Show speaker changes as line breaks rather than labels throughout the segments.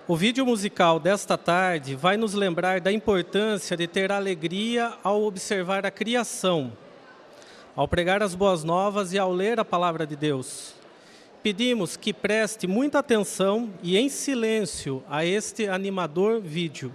O vídeo musical desta tarde vai nos lembrar da importância de ter alegria ao observar a criação, ao pregar as boas novas e ao ler a palavra de Deus. Pedimos que preste muita atenção e em silêncio a este animador vídeo.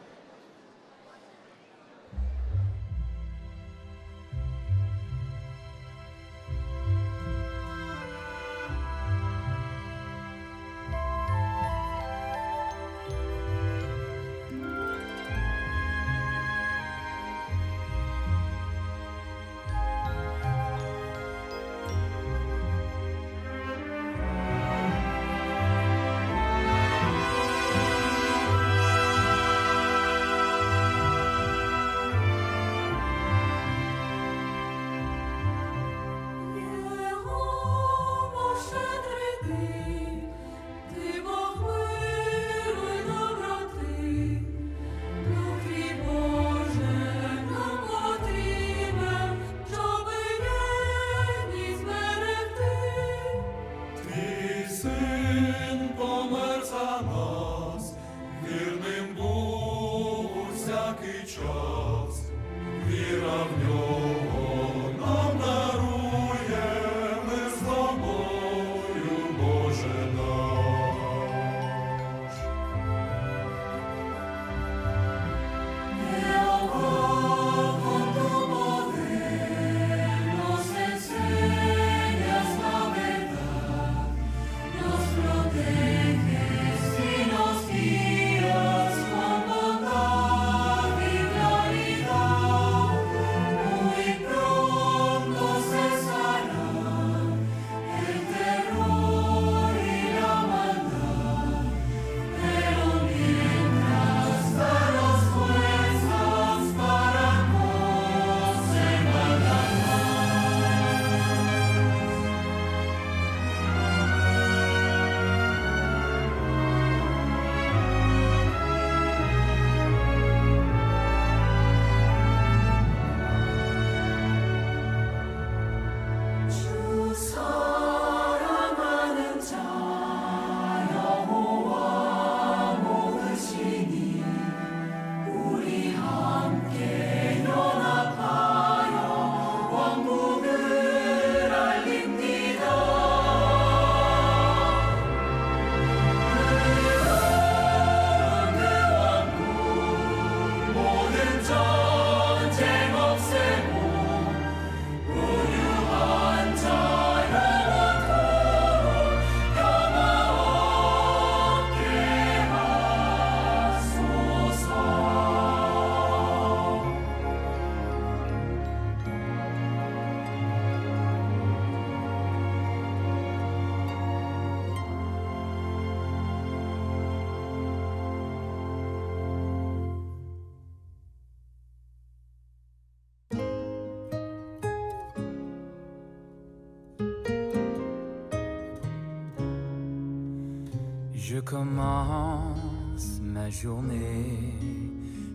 Je commence ma journée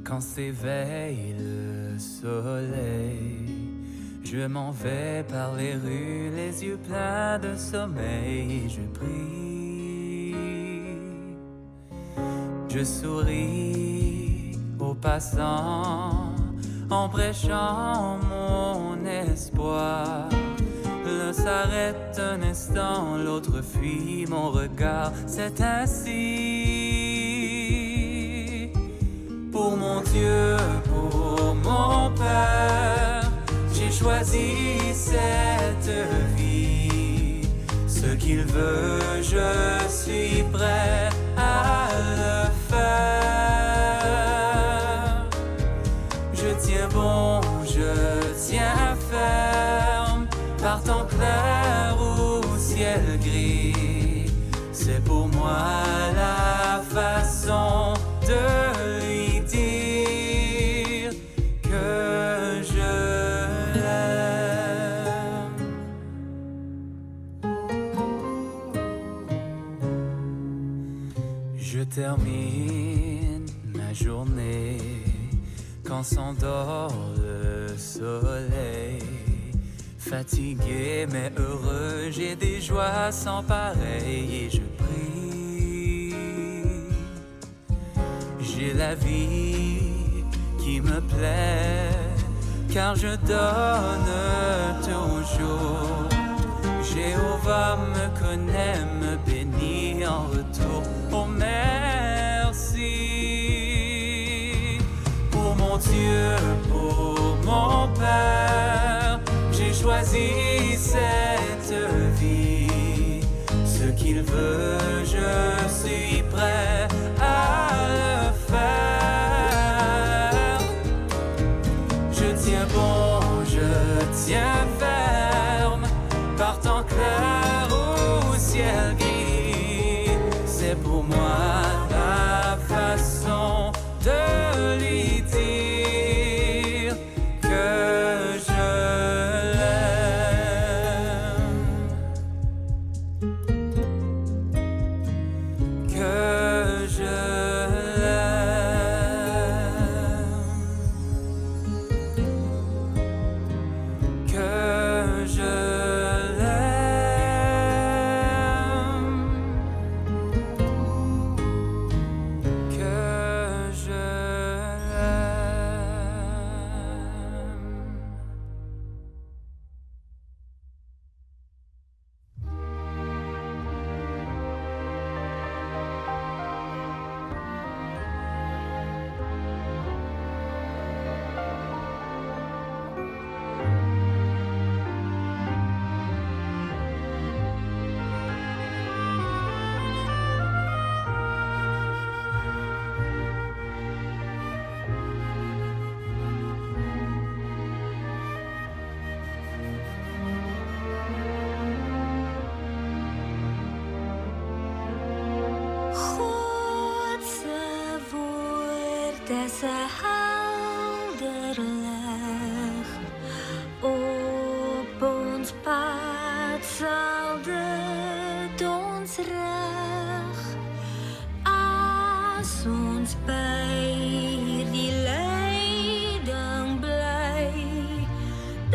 quand s'éveille le soleil. Je m'en vais par les rues, les yeux pleins de sommeil, et je prie. Je souris aux passants en prêchant mon espoir. L'un s'arrête un instant, l'autre fuit mon regard. C'est ainsi pour mon Dieu, pour mon Père. J'ai choisi cette vie. Ce qu'il veut, je suis prêt à le faire. Je tiens bon, je tiens ferme. Partant clair ou ciel gris, c'est pour moi la façon de lui dire que je l'aime. Je termine ma journée quand s'endort le soleil. Fatigué mais heureux, j'ai des joies sans pareil et je prie. J'ai la vie qui me plaît, car je donne toujours. Jéhovah me connaît, me bénit en retour. Oh merci pour mon Dieu, pour mon Père. J'ai choisi cette vie. Ce qu'il veut, je suis prêt à le faire. Je tiens bon, je tiens ferme, par temps clair ou ciel gris. C'est pour moi la façon de lui dire que je l'aime, que je l'aime, que je
Dessa helder lig op ons pad sal dit ons rig. As ons by hierdie lyding bly,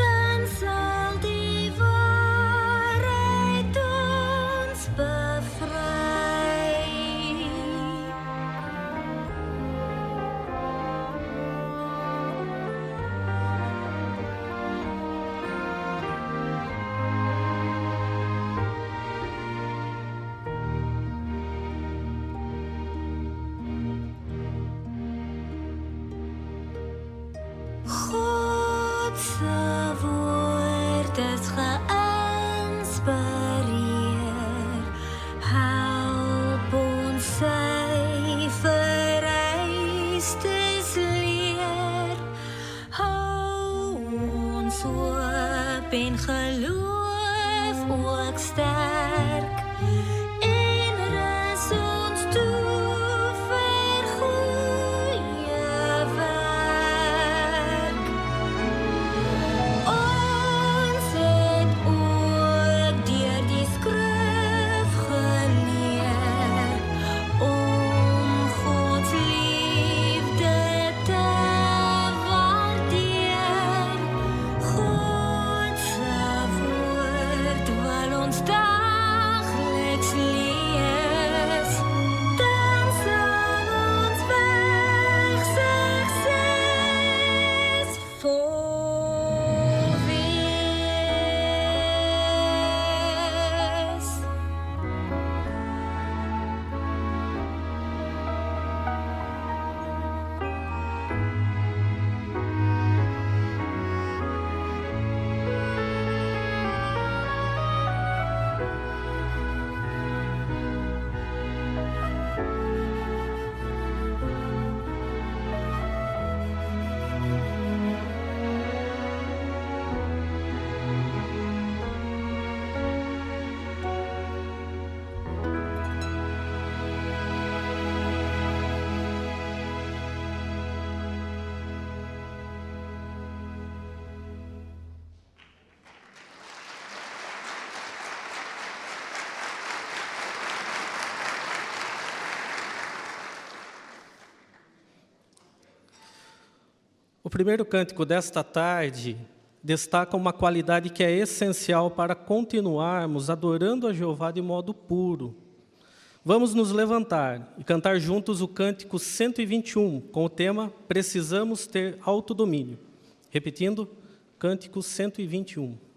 dan sal die waarheid ons bevry. God se woord is geïnspireer, help ons sy vereistes leer. Hou ons hoop en geloof ook sterk, en rus ons toe vir goeie werk. Ons het ook deur die skrif geleer om Gods liefde te waardeer. God se woord wil ons dagliks lees, dan sal ons weg suksesvol wees.
O primeiro cântico desta tarde destaca uma qualidade que é essencial para continuarmos adorando a Jeová de modo puro. Vamos nos levantar e cantar juntos o cântico 121, com o tema Precisamos ter autodomínio. Repetindo, cântico 121.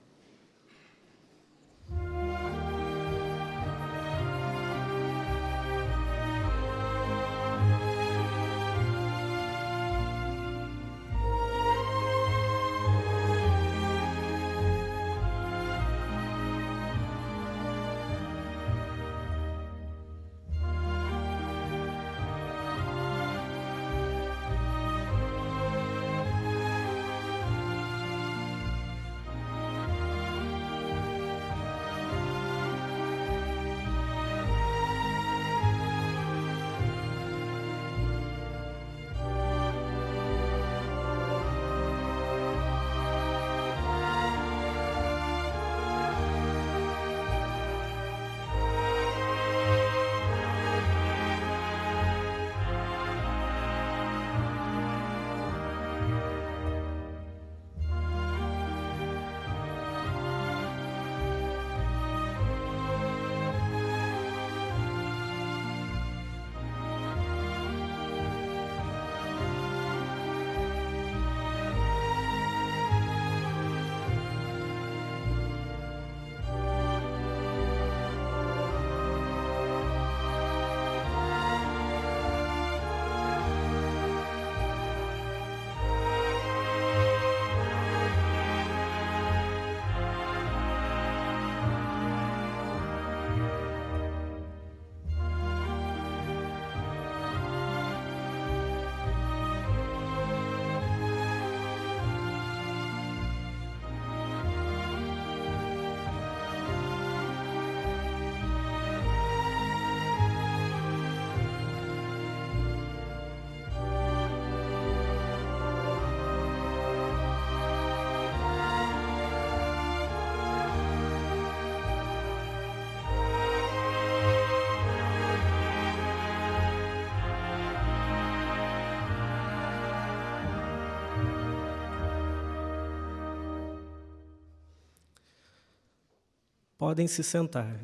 Podem se sentar.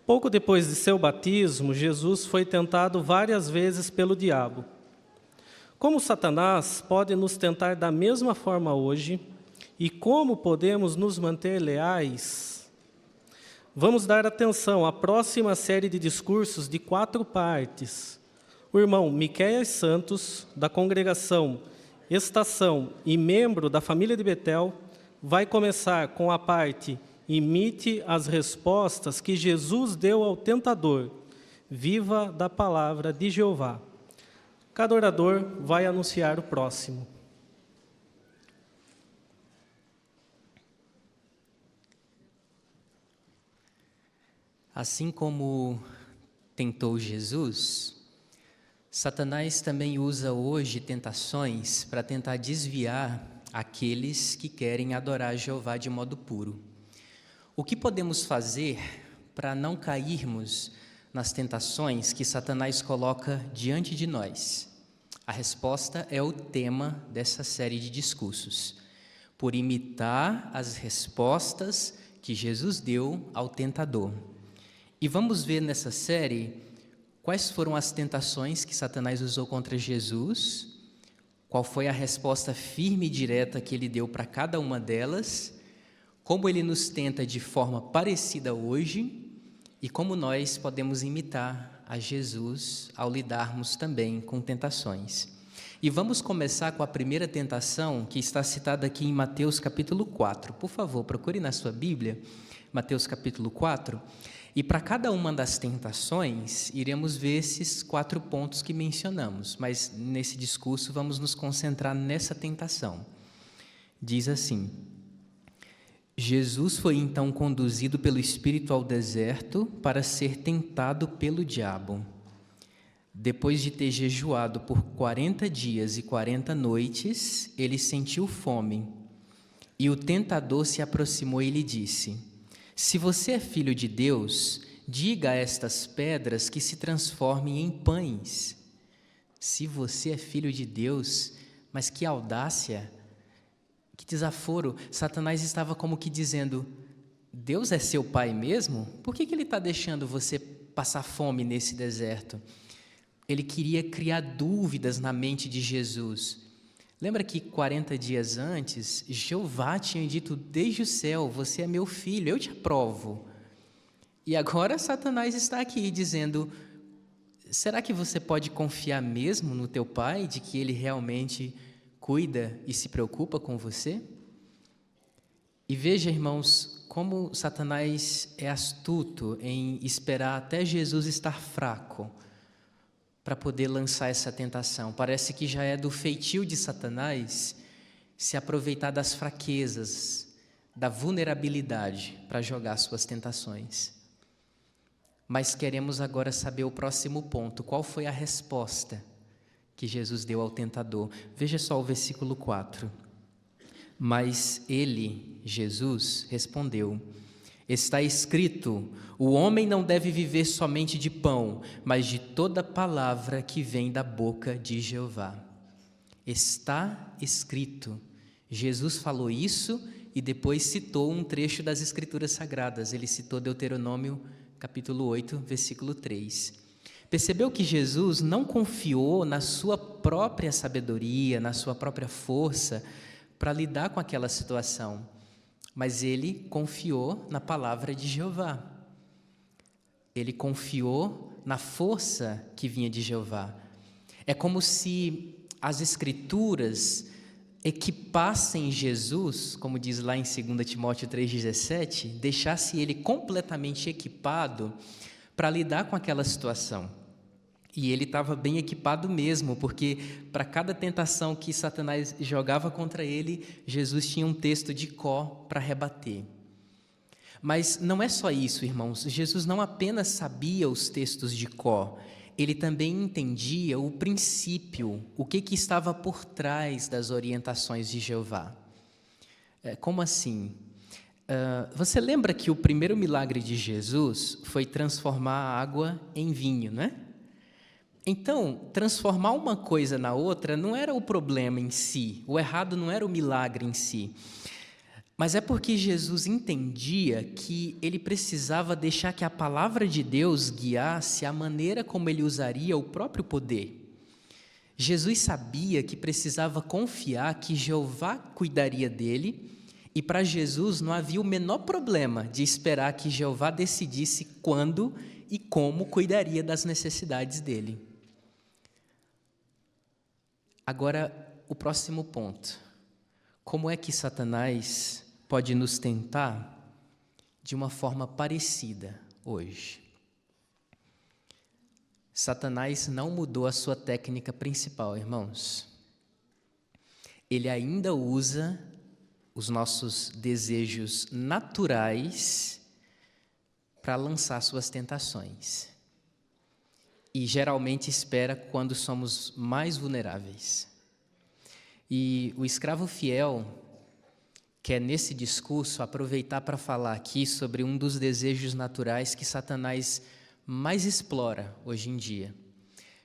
Pouco depois de seu batismo, Jesus foi tentado várias vezes pelo diabo. Como Satanás pode nos tentar da mesma forma hoje e como podemos nos manter leais? Vamos dar atenção à próxima série de discursos de 4 partes. O irmão Miquéias Santos, da congregação Estação e membro da família de Betel, vai começar com a parte Imite as respostas que Jesus deu ao tentador. Viva da palavra de Jeová. Cada orador vai anunciar o próximo.
Assim como tentou Jesus, Satanás também usa hoje tentações para tentar desviar aqueles que querem adorar Jeová de modo puro. O que podemos fazer para não cairmos nas tentações que Satanás coloca diante de nós? A resposta é o tema dessa série de discursos. Por imitar as respostas que Jesus deu ao tentador. E vamos ver nessa série quais foram as tentações que Satanás usou contra Jesus, qual foi a resposta firme e direta que ele deu para cada uma delas, como ele nos tenta de forma parecida hoje e como nós podemos imitar a Jesus ao lidarmos também com tentações. E vamos começar com a primeira tentação que está citada aqui em Mateus capítulo 4. Por favor, procure na sua Bíblia, Mateus capítulo 4. E para cada uma das tentações, iremos ver esses 4 pontos que mencionamos, mas nesse discurso vamos nos concentrar nessa tentação. Diz assim: Jesus foi então conduzido pelo Espírito ao deserto para ser tentado pelo diabo. Depois de ter jejuado por 40 dias e 40 noites, ele sentiu fome. E o tentador se aproximou e lhe disse: Se você é filho de Deus, diga a estas pedras que se transformem em pães. Se você é filho de Deus, mas que audácia! Que desaforo! Satanás estava como que dizendo: Deus é seu pai mesmo? Por que ele está deixando você passar fome nesse deserto? Ele queria criar dúvidas na mente de Jesus. Lembra que 40 dias antes, Jeová tinha dito desde o céu: você é meu filho, eu te aprovo. E agora Satanás está aqui dizendo: será que você pode confiar mesmo no teu pai, de que ele realmente cuida e se preocupa com você? E veja, irmãos, como Satanás é astuto em esperar até Jesus estar fraco para poder lançar essa tentação. Parece que já é do feitio de Satanás se aproveitar das fraquezas, da vulnerabilidade para jogar suas tentações. Mas queremos agora saber o próximo ponto. Qual foi a resposta que Jesus deu ao tentador? Veja só o versículo 4. Mas ele, Jesus, respondeu: está escrito, o homem não deve viver somente de pão, mas de toda palavra que vem da boca de Jeová. Está escrito. Jesus falou isso e depois citou um trecho das Escrituras Sagradas. Ele citou Deuteronômio, capítulo 8, versículo 3. Percebeu que Jesus não confiou na sua própria sabedoria, na sua própria força para lidar com aquela situação, mas ele confiou na palavra de Jeová. Ele confiou na força que vinha de Jeová. É como se as Escrituras equipassem Jesus, como diz lá em 2 Timóteo 3,17, deixasse ele completamente equipado para lidar com aquela situação. E ele estava bem equipado mesmo, porque para cada tentação que Satanás jogava contra ele, Jesus tinha um texto de có para rebater. Mas não é só isso, irmãos. Jesus não apenas sabia os textos de có, ele também entendia o princípio, o que estava por trás das orientações de Jeová. Como assim? Você lembra que o primeiro milagre de Jesus foi transformar a água em vinho, não é? Então, transformar uma coisa na outra não era o problema em si, o errado não era o milagre em si, mas é porque Jesus entendia que ele precisava deixar que a palavra de Deus guiasse a maneira como ele usaria o próprio poder. Jesus sabia que precisava confiar que Jeová cuidaria dele, e para Jesus não havia o menor problema de esperar que Jeová decidisse quando e como cuidaria das necessidades dele. Agora, o próximo ponto. Como é que Satanás pode nos tentar de uma forma parecida hoje? Satanás não mudou a sua técnica principal, irmãos. Ele ainda usa os nossos desejos naturais para lançar suas tentações. E geralmente espera quando somos mais vulneráveis. E o escravo fiel quer, nesse discurso, aproveitar para falar aqui sobre um dos desejos naturais que Satanás mais explora hoje em dia,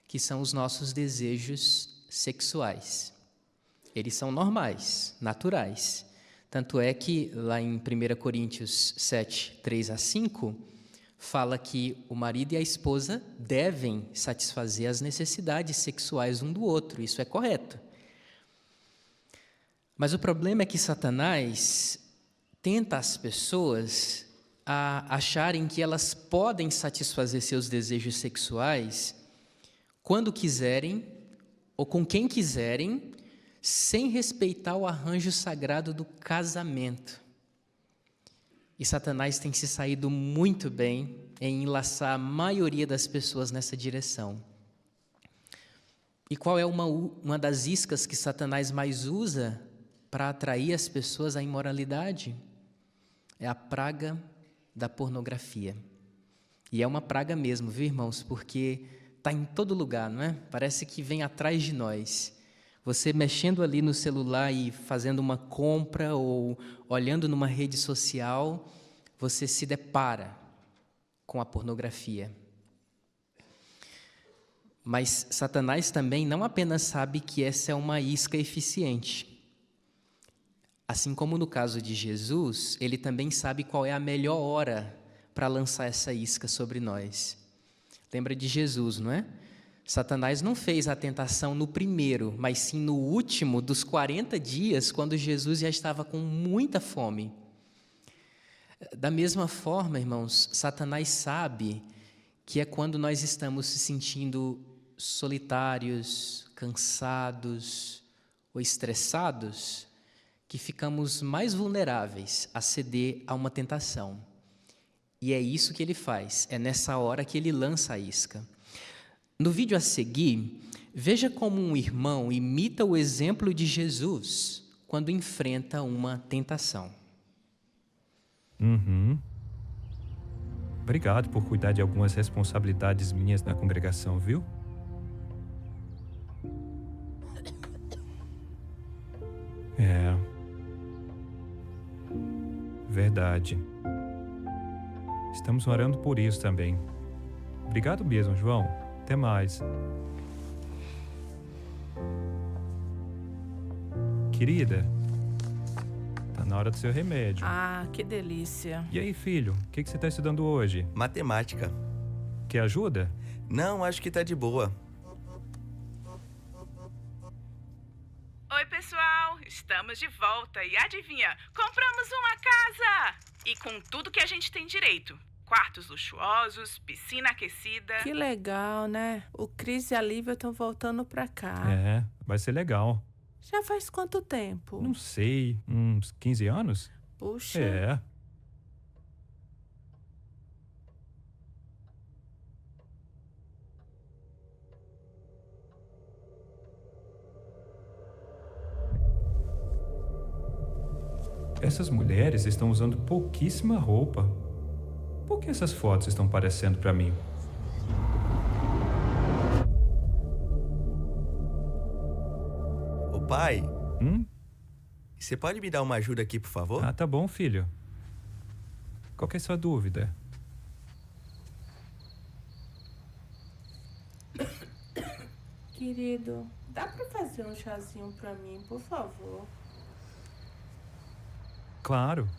que são os nossos desejos sexuais. Eles são normais, naturais. Tanto é que, lá em 1 Coríntios 7, 3-5, fala que o marido e a esposa devem satisfazer as necessidades sexuais um do outro. Isso é correto. Mas o problema é que Satanás tenta as pessoas a acharem que elas podem satisfazer seus desejos sexuais quando quiserem ou com quem quiserem, sem respeitar o arranjo sagrado do casamento. E Satanás tem se saído muito bem em enlaçar a maioria das pessoas nessa direção. E qual é uma das iscas que Satanás mais usa para atrair as pessoas à imoralidade? É a praga da pornografia. E é uma praga mesmo, viu, irmãos? Porque está em todo lugar, não é? Parece que vem atrás de nós. Você mexendo ali no celular e fazendo uma compra ou olhando numa rede social, você se depara com a pornografia. Mas Satanás também não apenas sabe que essa é uma isca eficiente. Assim como no caso de Jesus, ele também sabe qual é a melhor hora para lançar essa isca sobre nós. Lembra de Jesus, não é? Satanás não fez a tentação no primeiro, mas sim no último dos 40 dias, quando Jesus já estava com muita fome. Da mesma forma, irmãos, Satanás sabe que é quando nós estamos se sentindo solitários, cansados ou estressados, que ficamos mais vulneráveis a ceder a uma tentação. E é isso que ele faz, é nessa hora que ele lança a isca. No vídeo a seguir, veja como um irmão imita o exemplo de Jesus quando enfrenta uma tentação.
Obrigado por cuidar de algumas responsabilidades minhas na congregação, viu? Verdade. Estamos orando por isso também. Obrigado mesmo, João. Até mais. Querida, tá na hora do seu remédio.
Ah, que delícia.
E aí, filho, o que você tá estudando hoje?
Matemática.
Quer ajuda?
Não, acho que tá de boa.
Oi, pessoal. Estamos de volta e adivinha? Compramos uma casa! E com tudo que a gente tem direito. Quartos luxuosos, piscina aquecida.
Que legal, né? O Cris e a Lívia estão voltando pra cá.
Vai ser legal.
Já faz quanto tempo?
Não sei, uns 15 anos?
Puxa.
Essas mulheres estão usando pouquíssima roupa. Por que essas fotos estão aparecendo para mim?
Ô pai, você pode me dar uma ajuda aqui, por favor?
Ah, tá bom, filho. Qual que é a sua dúvida?
Querido, dá pra fazer um chazinho pra mim, por favor?
Claro.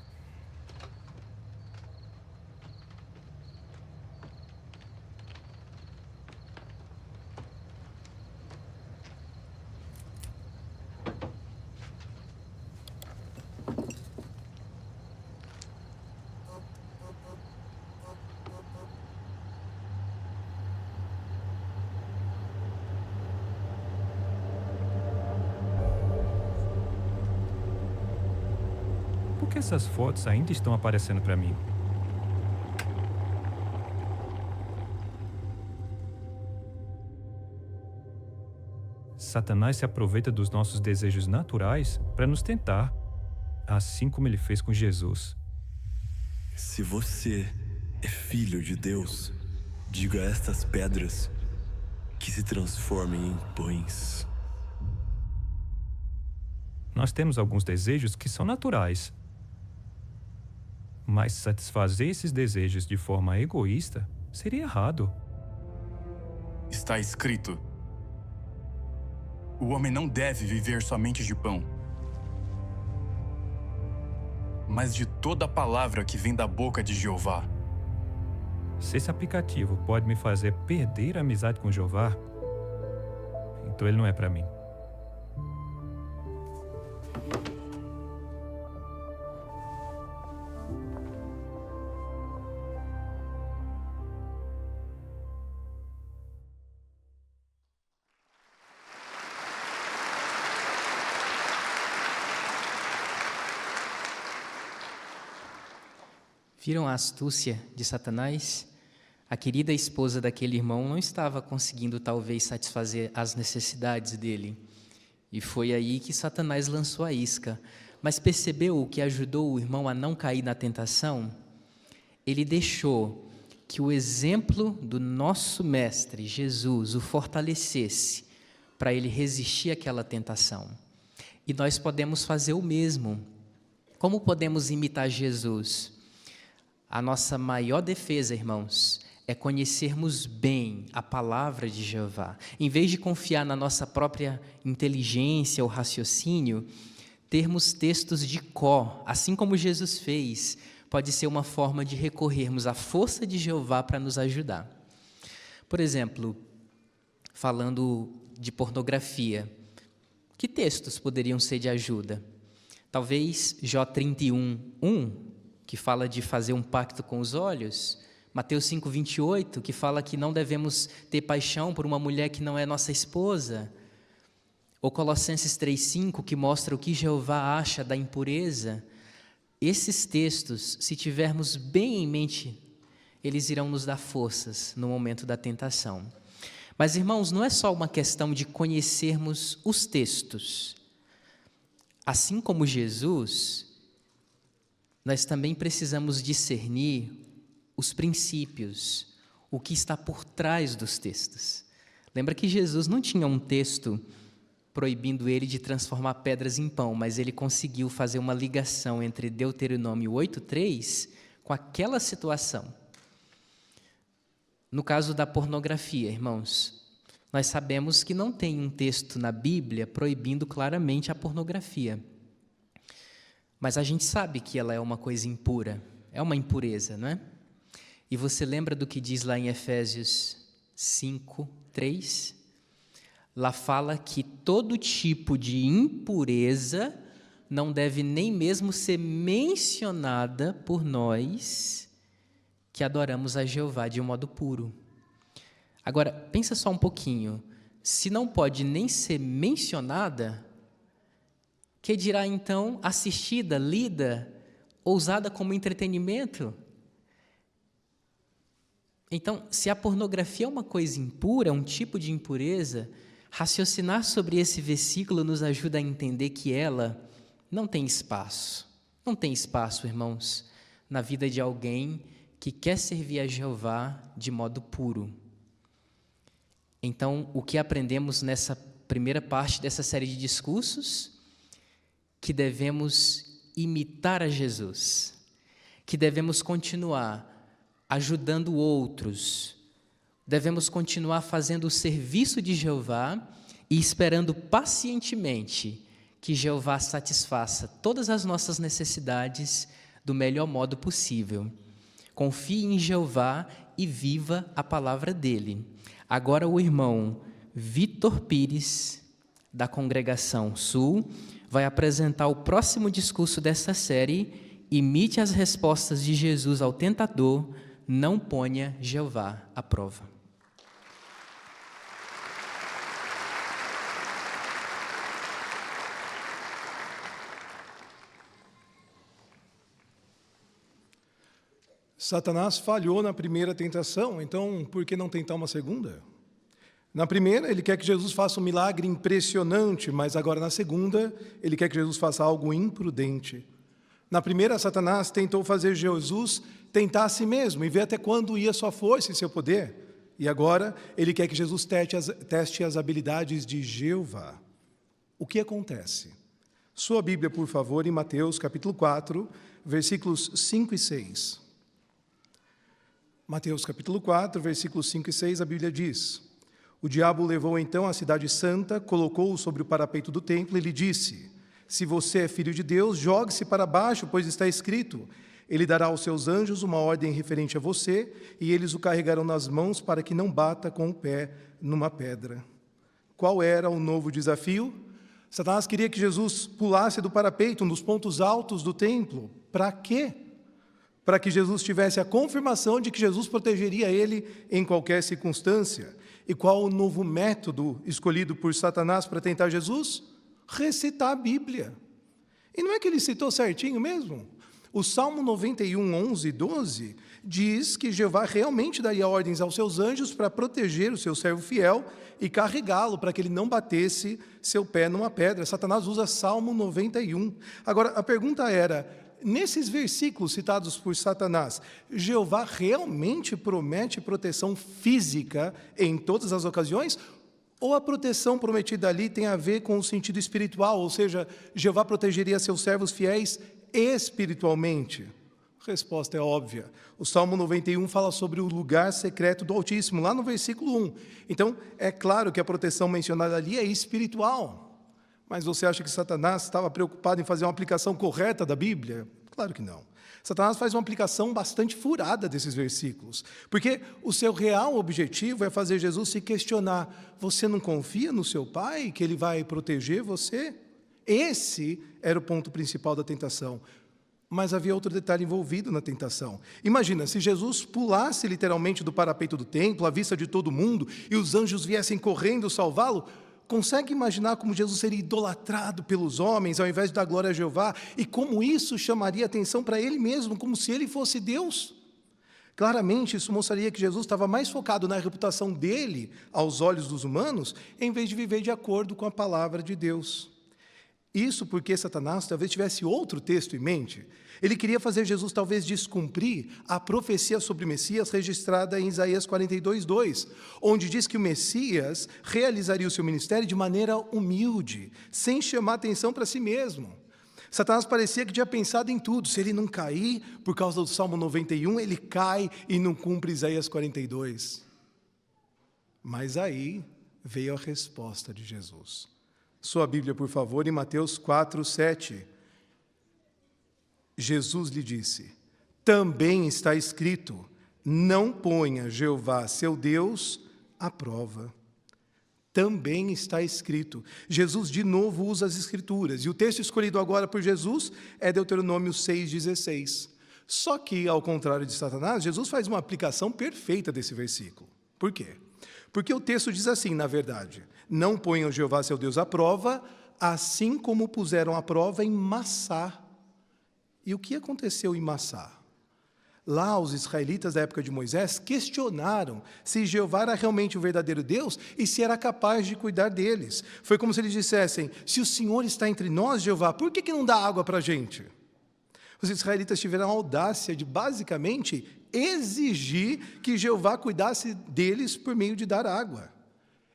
Por que essas fotos ainda estão aparecendo para mim? Satanás se aproveita dos nossos desejos naturais para nos tentar, assim como ele fez com Jesus.
Se você é filho de Deus, diga a estas pedras que se transformem em pães.
Nós temos alguns desejos que são naturais. Mas satisfazer esses desejos de forma egoísta seria errado.
Está escrito: o homem não deve viver somente de pão, mas de toda a palavra que vem da boca de Jeová.
Se esse aplicativo pode me fazer perder a amizade com Jeová, então ele não é para mim.
Viram a astúcia de Satanás? A querida esposa daquele irmão não estava conseguindo talvez satisfazer as necessidades dele. E foi aí que Satanás lançou a isca. Mas percebeu o que ajudou o irmão a não cair na tentação? Ele deixou que o exemplo do nosso mestre, Jesus, o fortalecesse para ele resistir àquela tentação. E nós podemos fazer o mesmo. Como podemos imitar Jesus? A nossa maior defesa, irmãos, é conhecermos bem a palavra de Jeová. Em vez de confiar na nossa própria inteligência ou raciocínio, termos textos de cor, assim como Jesus fez, pode ser uma forma de recorrermos à força de Jeová para nos ajudar. Por exemplo, falando de pornografia, que textos poderiam ser de ajuda? Talvez Jó 31:1, que fala de fazer um pacto com os olhos, Mateus 5:28, que fala que não devemos ter paixão por uma mulher que não é nossa esposa, ou Colossenses 3:5, que mostra o que Jeová acha da impureza. Esses textos, se tivermos bem em mente, eles irão nos dar forças no momento da tentação. Mas, irmãos, não é só uma questão de conhecermos os textos. Assim como Jesus, nós também precisamos discernir os princípios, o que está por trás dos textos. Lembra que Jesus não tinha um texto proibindo ele de transformar pedras em pão, mas ele conseguiu fazer uma ligação entre Deuteronômio 8:3 com aquela situação. No caso da pornografia, irmãos, nós sabemos que não tem um texto na Bíblia proibindo claramente a pornografia. Mas a gente sabe que ela é uma coisa impura, é uma impureza, não é? E você lembra do que diz lá em Efésios 5:3? Lá fala que todo tipo de impureza não deve nem mesmo ser mencionada por nós que adoramos a Jeová de um modo puro. Agora, pensa só um pouquinho. Se não pode nem ser mencionada, que dirá então assistida, lida, ou usada como entretenimento? Então, se a pornografia é uma coisa impura, um tipo de impureza, raciocinar sobre esse versículo nos ajuda a entender que ela não tem espaço. Não tem espaço, irmãos, na vida de alguém que quer servir a Jeová de modo puro. Então, o que aprendemos nessa primeira parte dessa série de discursos? Que devemos imitar a Jesus, que devemos continuar ajudando outros, devemos continuar fazendo o serviço de Jeová e esperando pacientemente que Jeová satisfaça todas as nossas necessidades do melhor modo possível. Confie em Jeová e viva a palavra dele. Agora o irmão Vitor Pires, da Congregação Sul, vai apresentar o próximo discurso dessa série, Imite as respostas de Jesus ao tentador, não ponha Jeová à prova.
Satanás falhou na primeira tentação, então por que não tentar uma segunda? Na primeira, ele quer que Jesus faça um milagre impressionante, mas agora na segunda, ele quer que Jesus faça algo imprudente. Na primeira, Satanás tentou fazer Jesus tentar a si mesmo e ver até quando ia sua força e seu poder. E agora, ele quer que Jesus teste as habilidades de Jeová. O que acontece? Sua Bíblia, por favor, em Mateus capítulo 4, versículos 5 e 6. Mateus capítulo 4, versículos 5 e 6, a Bíblia diz: O diabo levou então a cidade santa, colocou-o sobre o parapeito do templo e lhe disse: Se você é filho de Deus, jogue-se para baixo, pois está escrito: Ele dará aos seus anjos uma ordem referente a você, e eles o carregarão nas mãos para que não bata com o pé numa pedra. Qual era o novo desafio? Satanás queria que Jesus pulasse do parapeito, um dos pontos altos do templo. Para quê? Para que Jesus tivesse a confirmação de que Jesus protegeria ele em qualquer circunstância. E qual o novo método escolhido por Satanás para tentar Jesus? Recitar a Bíblia. E não é que ele citou certinho mesmo? O Salmo 91, 11 e 12 diz que Jeová realmente daria ordens aos seus anjos para proteger o seu servo fiel e carregá-lo para que ele não batesse seu pé numa pedra. Satanás usa Salmo 91. Agora, a pergunta era: nesses versículos citados por Satanás, Jeová realmente promete proteção física em todas as ocasiões? Ou a proteção prometida ali tem a ver com o sentido espiritual, ou seja, Jeová protegeria seus servos fiéis espiritualmente? A resposta é óbvia. O Salmo 91 fala sobre o lugar secreto do Altíssimo, lá no versículo 1. Então, é claro que a proteção mencionada ali é espiritual. Mas você acha que Satanás estava preocupado em fazer uma aplicação correta da Bíblia? Claro que não. Satanás faz uma aplicação bastante furada desses versículos, porque o seu real objetivo é fazer Jesus se questionar: você não confia no seu Pai, que Ele vai proteger você? Esse era o ponto principal da tentação. Mas havia outro detalhe envolvido na tentação. Imagina, se Jesus pulasse literalmente do parapeito do templo, à vista de todo mundo, e os anjos viessem correndo salvá-lo. Consegue imaginar como Jesus seria idolatrado pelos homens, ao invés de dar glória a Jeová, e como isso chamaria atenção para ele mesmo, como se ele fosse Deus? Claramente, isso mostraria que Jesus estava mais focado na reputação dele, aos olhos dos humanos, em vez de viver de acordo com a palavra de Deus. Isso porque Satanás talvez tivesse outro texto em mente. Ele queria fazer Jesus talvez descumprir a profecia sobre o Messias registrada em Isaías 42:2, onde diz que o Messias realizaria o seu ministério de maneira humilde, sem chamar atenção para si mesmo. Satanás parecia que tinha pensado em tudo. Se ele não cair, por causa do Salmo 91, ele cai e não cumpre Isaías 42. Mas aí veio a resposta de Jesus. Sua Bíblia, por favor, em Mateus 4:7. Jesus lhe disse: também está escrito, não ponha Jeová, seu Deus, à prova. Também está escrito. Jesus, de novo, usa as Escrituras. E o texto escolhido agora por Jesus é Deuteronômio 6,16. Só que, ao contrário de Satanás, Jesus faz uma aplicação perfeita desse versículo. Por quê? Porque o texto diz assim, na verdade: não ponham Jeová, seu Deus, à prova, assim como puseram à prova em Massá. E o que aconteceu em Massá? Lá, os israelitas da época de Moisés questionaram se Jeová era realmente o verdadeiro Deus e se era capaz de cuidar deles. Foi como se eles dissessem: se o Senhor está entre nós, Jeová, por que não dá água para a gente? Os israelitas tiveram a audácia de, basicamente, exigir que Jeová cuidasse deles por meio de dar água.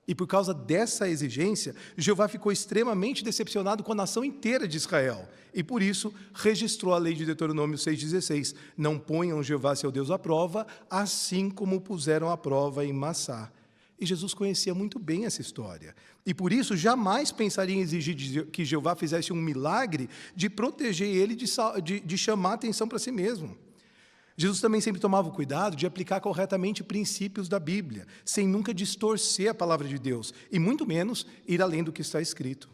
E por causa dessa exigência, Jeová ficou extremamente decepcionado com a nação inteira de Israel. E por isso, registrou a lei de Deuteronômio 6,16. Não ponham Jeová, seu Deus, à prova, assim como puseram à prova em Massá. E Jesus conhecia muito bem essa história. E por isso, jamais pensaria em exigir que Jeová fizesse um milagre de proteger ele, de chamar a atenção para si mesmo. Jesus também sempre tomava o cuidado de aplicar corretamente princípios da Bíblia, sem nunca distorcer a palavra de Deus, e muito menos ir além do que está escrito.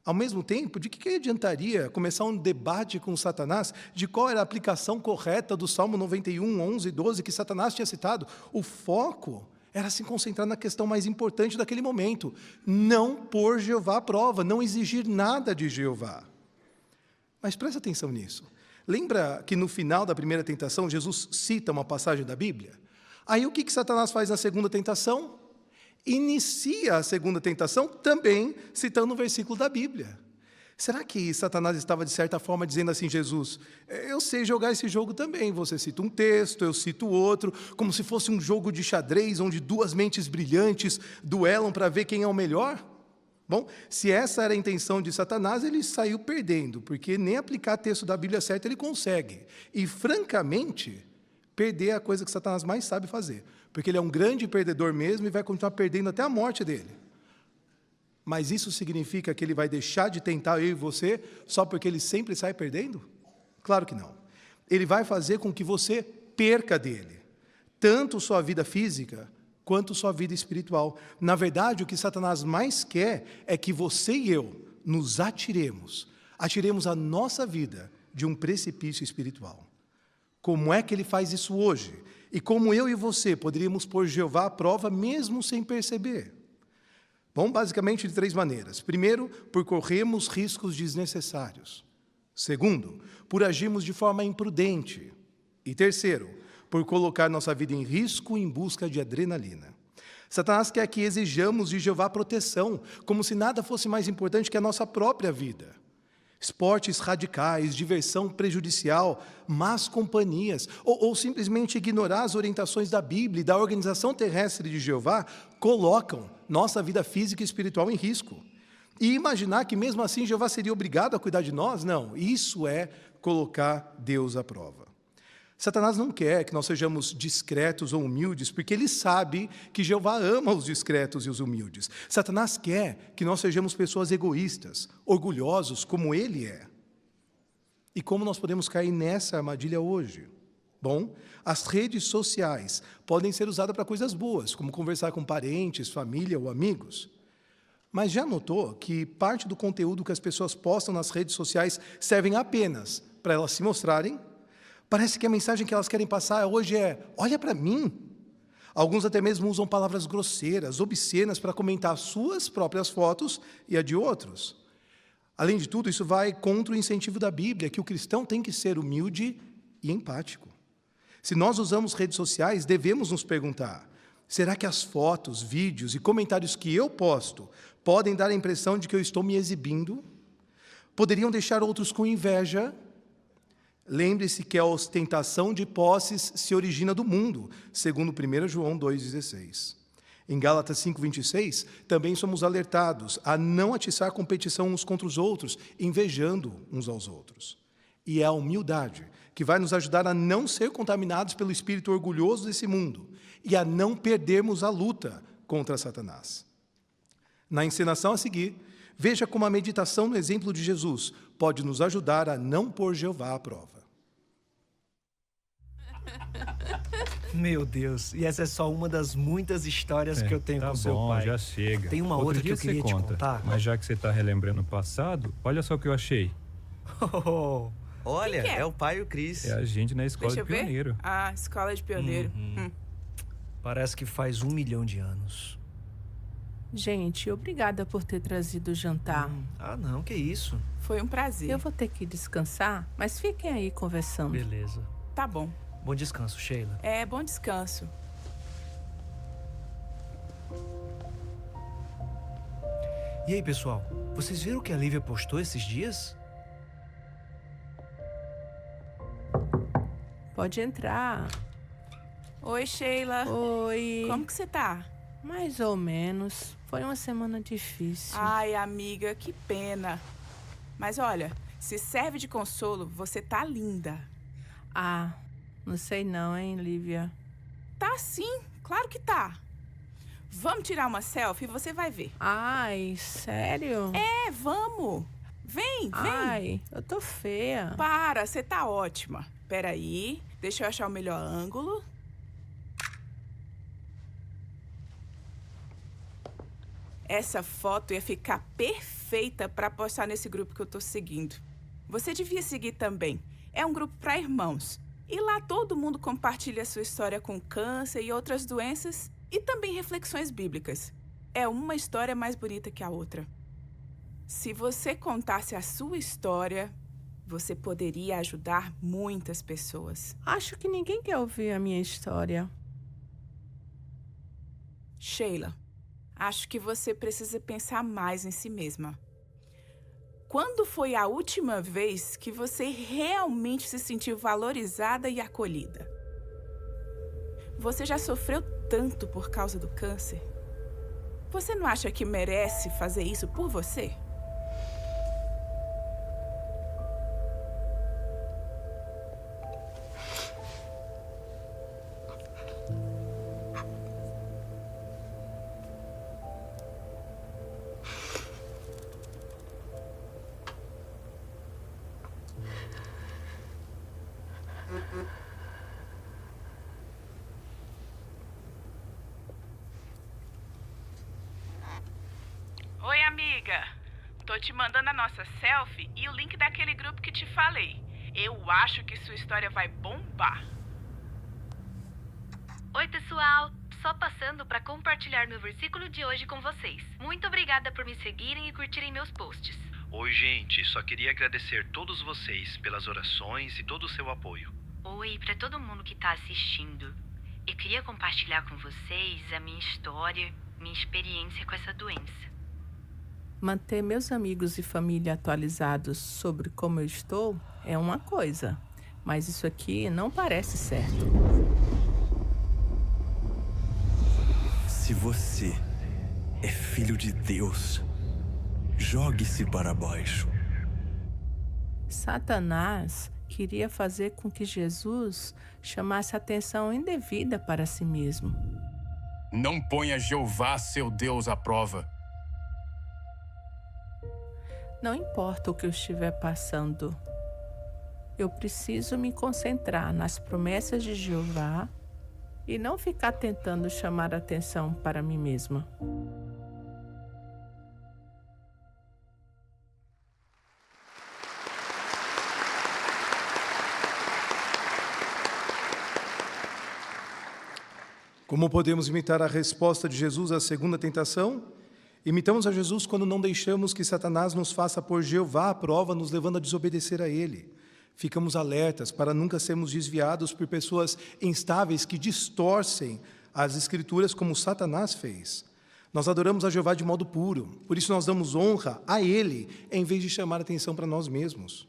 Ao mesmo tempo, de que adiantaria começar um debate com Satanás de qual era a aplicação correta do Salmo 91, 11 e 12 que Satanás tinha citado? O foco era se concentrar na questão mais importante daquele momento: não pôr Jeová à prova, não exigir nada de Jeová. Mas presta atenção nisso. Lembra que no final da primeira tentação, Jesus cita uma passagem da Bíblia? Aí o que Satanás faz na segunda tentação? Inicia a segunda tentação também citando um versículo da Bíblia. Será que Satanás estava, de certa forma, dizendo assim: Jesus, eu sei jogar esse jogo também, você cita um texto, eu cito outro, como se fosse um jogo de xadrez, onde duas mentes brilhantes duelam para ver quem é o melhor? Bom, se essa era a intenção de Satanás, ele saiu perdendo, porque nem aplicar texto da Bíblia certo ele consegue. E, francamente, perder é a coisa que Satanás mais sabe fazer, porque ele é um grande perdedor mesmo e vai continuar perdendo até a morte dele. Mas isso significa que ele vai deixar de tentar eu e você só porque ele sempre sai perdendo? Claro que não. Ele vai fazer com que você perca dele, tanto sua vida física quanto sua vida espiritual. Na verdade, o que Satanás mais quer é que você e eu nos atiremos a nossa vida de um precipício espiritual. Como é que ele faz isso hoje? E como eu e você poderíamos pôr Jeová à prova mesmo sem perceber? Bom, basicamente de três maneiras. Primeiro, por corrermos riscos desnecessários. Segundo, por agirmos de forma imprudente. E terceiro, por colocar nossa vida em risco em busca de adrenalina. Satanás quer que exijamos de Jeová proteção, como se nada fosse mais importante que a nossa própria vida. Esportes radicais, diversão prejudicial, más companhias, ou simplesmente ignorar as orientações da Bíblia e da organização terrestre de Jeová, colocam nossa vida física e espiritual em risco. E imaginar que mesmo assim Jeová seria obrigado a cuidar de nós? Não, isso é colocar Deus à prova. Satanás não quer que nós sejamos discretos ou humildes, porque ele sabe que Jeová ama os discretos e os humildes. Satanás quer que nós sejamos pessoas egoístas, orgulhosos, como ele é. E como nós podemos cair nessa armadilha hoje? Bom, as redes sociais podem ser usadas para coisas boas, como conversar com parentes, família ou amigos. Mas já notou que parte do conteúdo que as pessoas postam nas redes sociais servem apenas para elas se mostrarem? Parece que a mensagem que elas querem passar hoje é: olha para mim. Alguns até mesmo usam palavras grosseiras, obscenas, para comentar suas próprias fotos e a de outros. Além de tudo, isso vai contra o incentivo da Bíblia, que o cristão tem que ser humilde e empático. Se nós usamos redes sociais, devemos nos perguntar: será que as fotos, vídeos e comentários que eu posto podem dar a impressão de que eu estou me exibindo? Poderiam deixar outros com inveja? Lembre-se que a ostentação de posses se origina do mundo, segundo 1 João 2,16. Em Gálatas 5,26, também somos alertados a não atiçar competição uns contra os outros, invejando uns aos outros. E é a humildade que vai nos ajudar a não ser contaminados pelo espírito orgulhoso desse mundo e a não perdermos a luta contra Satanás. Na encenação a seguir, veja como a meditação no exemplo de Jesus pode nos ajudar a não pôr Jeová à prova.
Meu Deus, e essa é só uma das muitas histórias que eu tenho com seu pai.
Já chega.
Tem uma outra que eu queria te contar.
Mas já que você está relembrando o passado, olha só o que eu achei.
Olha, é o pai e o Cris.
É a gente na escola
Deixa
de pioneiro.
Ah, escola de pioneiro.
Parece que faz 1 milhão de anos.
Gente, obrigada por ter trazido o jantar.
Ah, não, que isso.
Foi um prazer.
Eu vou ter que descansar, mas fiquem aí conversando.
Beleza.
Tá bom.
Bom descanso, Sheila.
É, bom descanso.
E aí, pessoal? Vocês viram o que a Lívia postou esses dias?
Pode entrar.
Oi, Sheila.
Oi.
Como que você tá?
Mais ou menos. Foi uma semana difícil.
Ai, amiga, que pena. Mas olha, se serve de consolo, você tá linda.
Ah, não sei não, hein, Lívia?
Tá sim, claro que tá. Vamos tirar uma selfie e você vai ver.
Ai, sério?
É, vamos. Vem, vem.
Ai, eu tô feia.
Para, você tá ótima. Peraí, deixa eu achar o melhor ângulo. Essa foto ia ficar perfeita para postar nesse grupo que eu tô seguindo. Você devia seguir também. É um grupo para irmãos. E lá todo mundo compartilha sua história com câncer e outras doenças e também reflexões bíblicas. É uma história mais bonita que a outra. Se você contasse a sua história, você poderia ajudar muitas pessoas.
Acho que ninguém quer ouvir a minha história.
Sheila, acho que você precisa pensar mais em si mesma. Quando foi a última vez que você realmente se sentiu valorizada e acolhida? Você já sofreu tanto por causa do câncer? Você não acha que merece fazer isso por você? Oi, amiga. Tô te mandando a nossa selfie e o link daquele grupo que te falei. Eu acho que sua história vai bombar.
Oi, pessoal. Só passando para compartilhar meu versículo de hoje com vocês. Muito obrigada por me seguirem e curtirem meus posts.
Oi, gente. Só queria agradecer todos vocês pelas orações e todo o seu apoio.
Oi, para todo mundo que está assistindo. Eu queria compartilhar com vocês a minha história, minha experiência com essa doença.
Manter meus amigos e família atualizados sobre como eu estou é uma coisa, mas isso aqui não parece certo.
Se você é filho de Deus, jogue-se para baixo.
Satanás queria fazer com que Jesus chamasse atenção indevida para si mesmo.
Não ponha Jeová, seu Deus, à prova.
Não importa o que eu estiver passando, eu preciso me concentrar nas promessas de Jeová e não ficar tentando chamar atenção para mim mesma.
Como podemos imitar a resposta de Jesus à segunda tentação? Imitamos a Jesus quando não deixamos que Satanás nos faça pôr Jeová à prova, nos levando a desobedecer a Ele. Ficamos alertas para nunca sermos desviados por pessoas instáveis que distorcem as Escrituras como Satanás fez. Nós adoramos a Jeová de modo puro, por isso nós damos honra a Ele, em vez de chamar atenção para nós mesmos.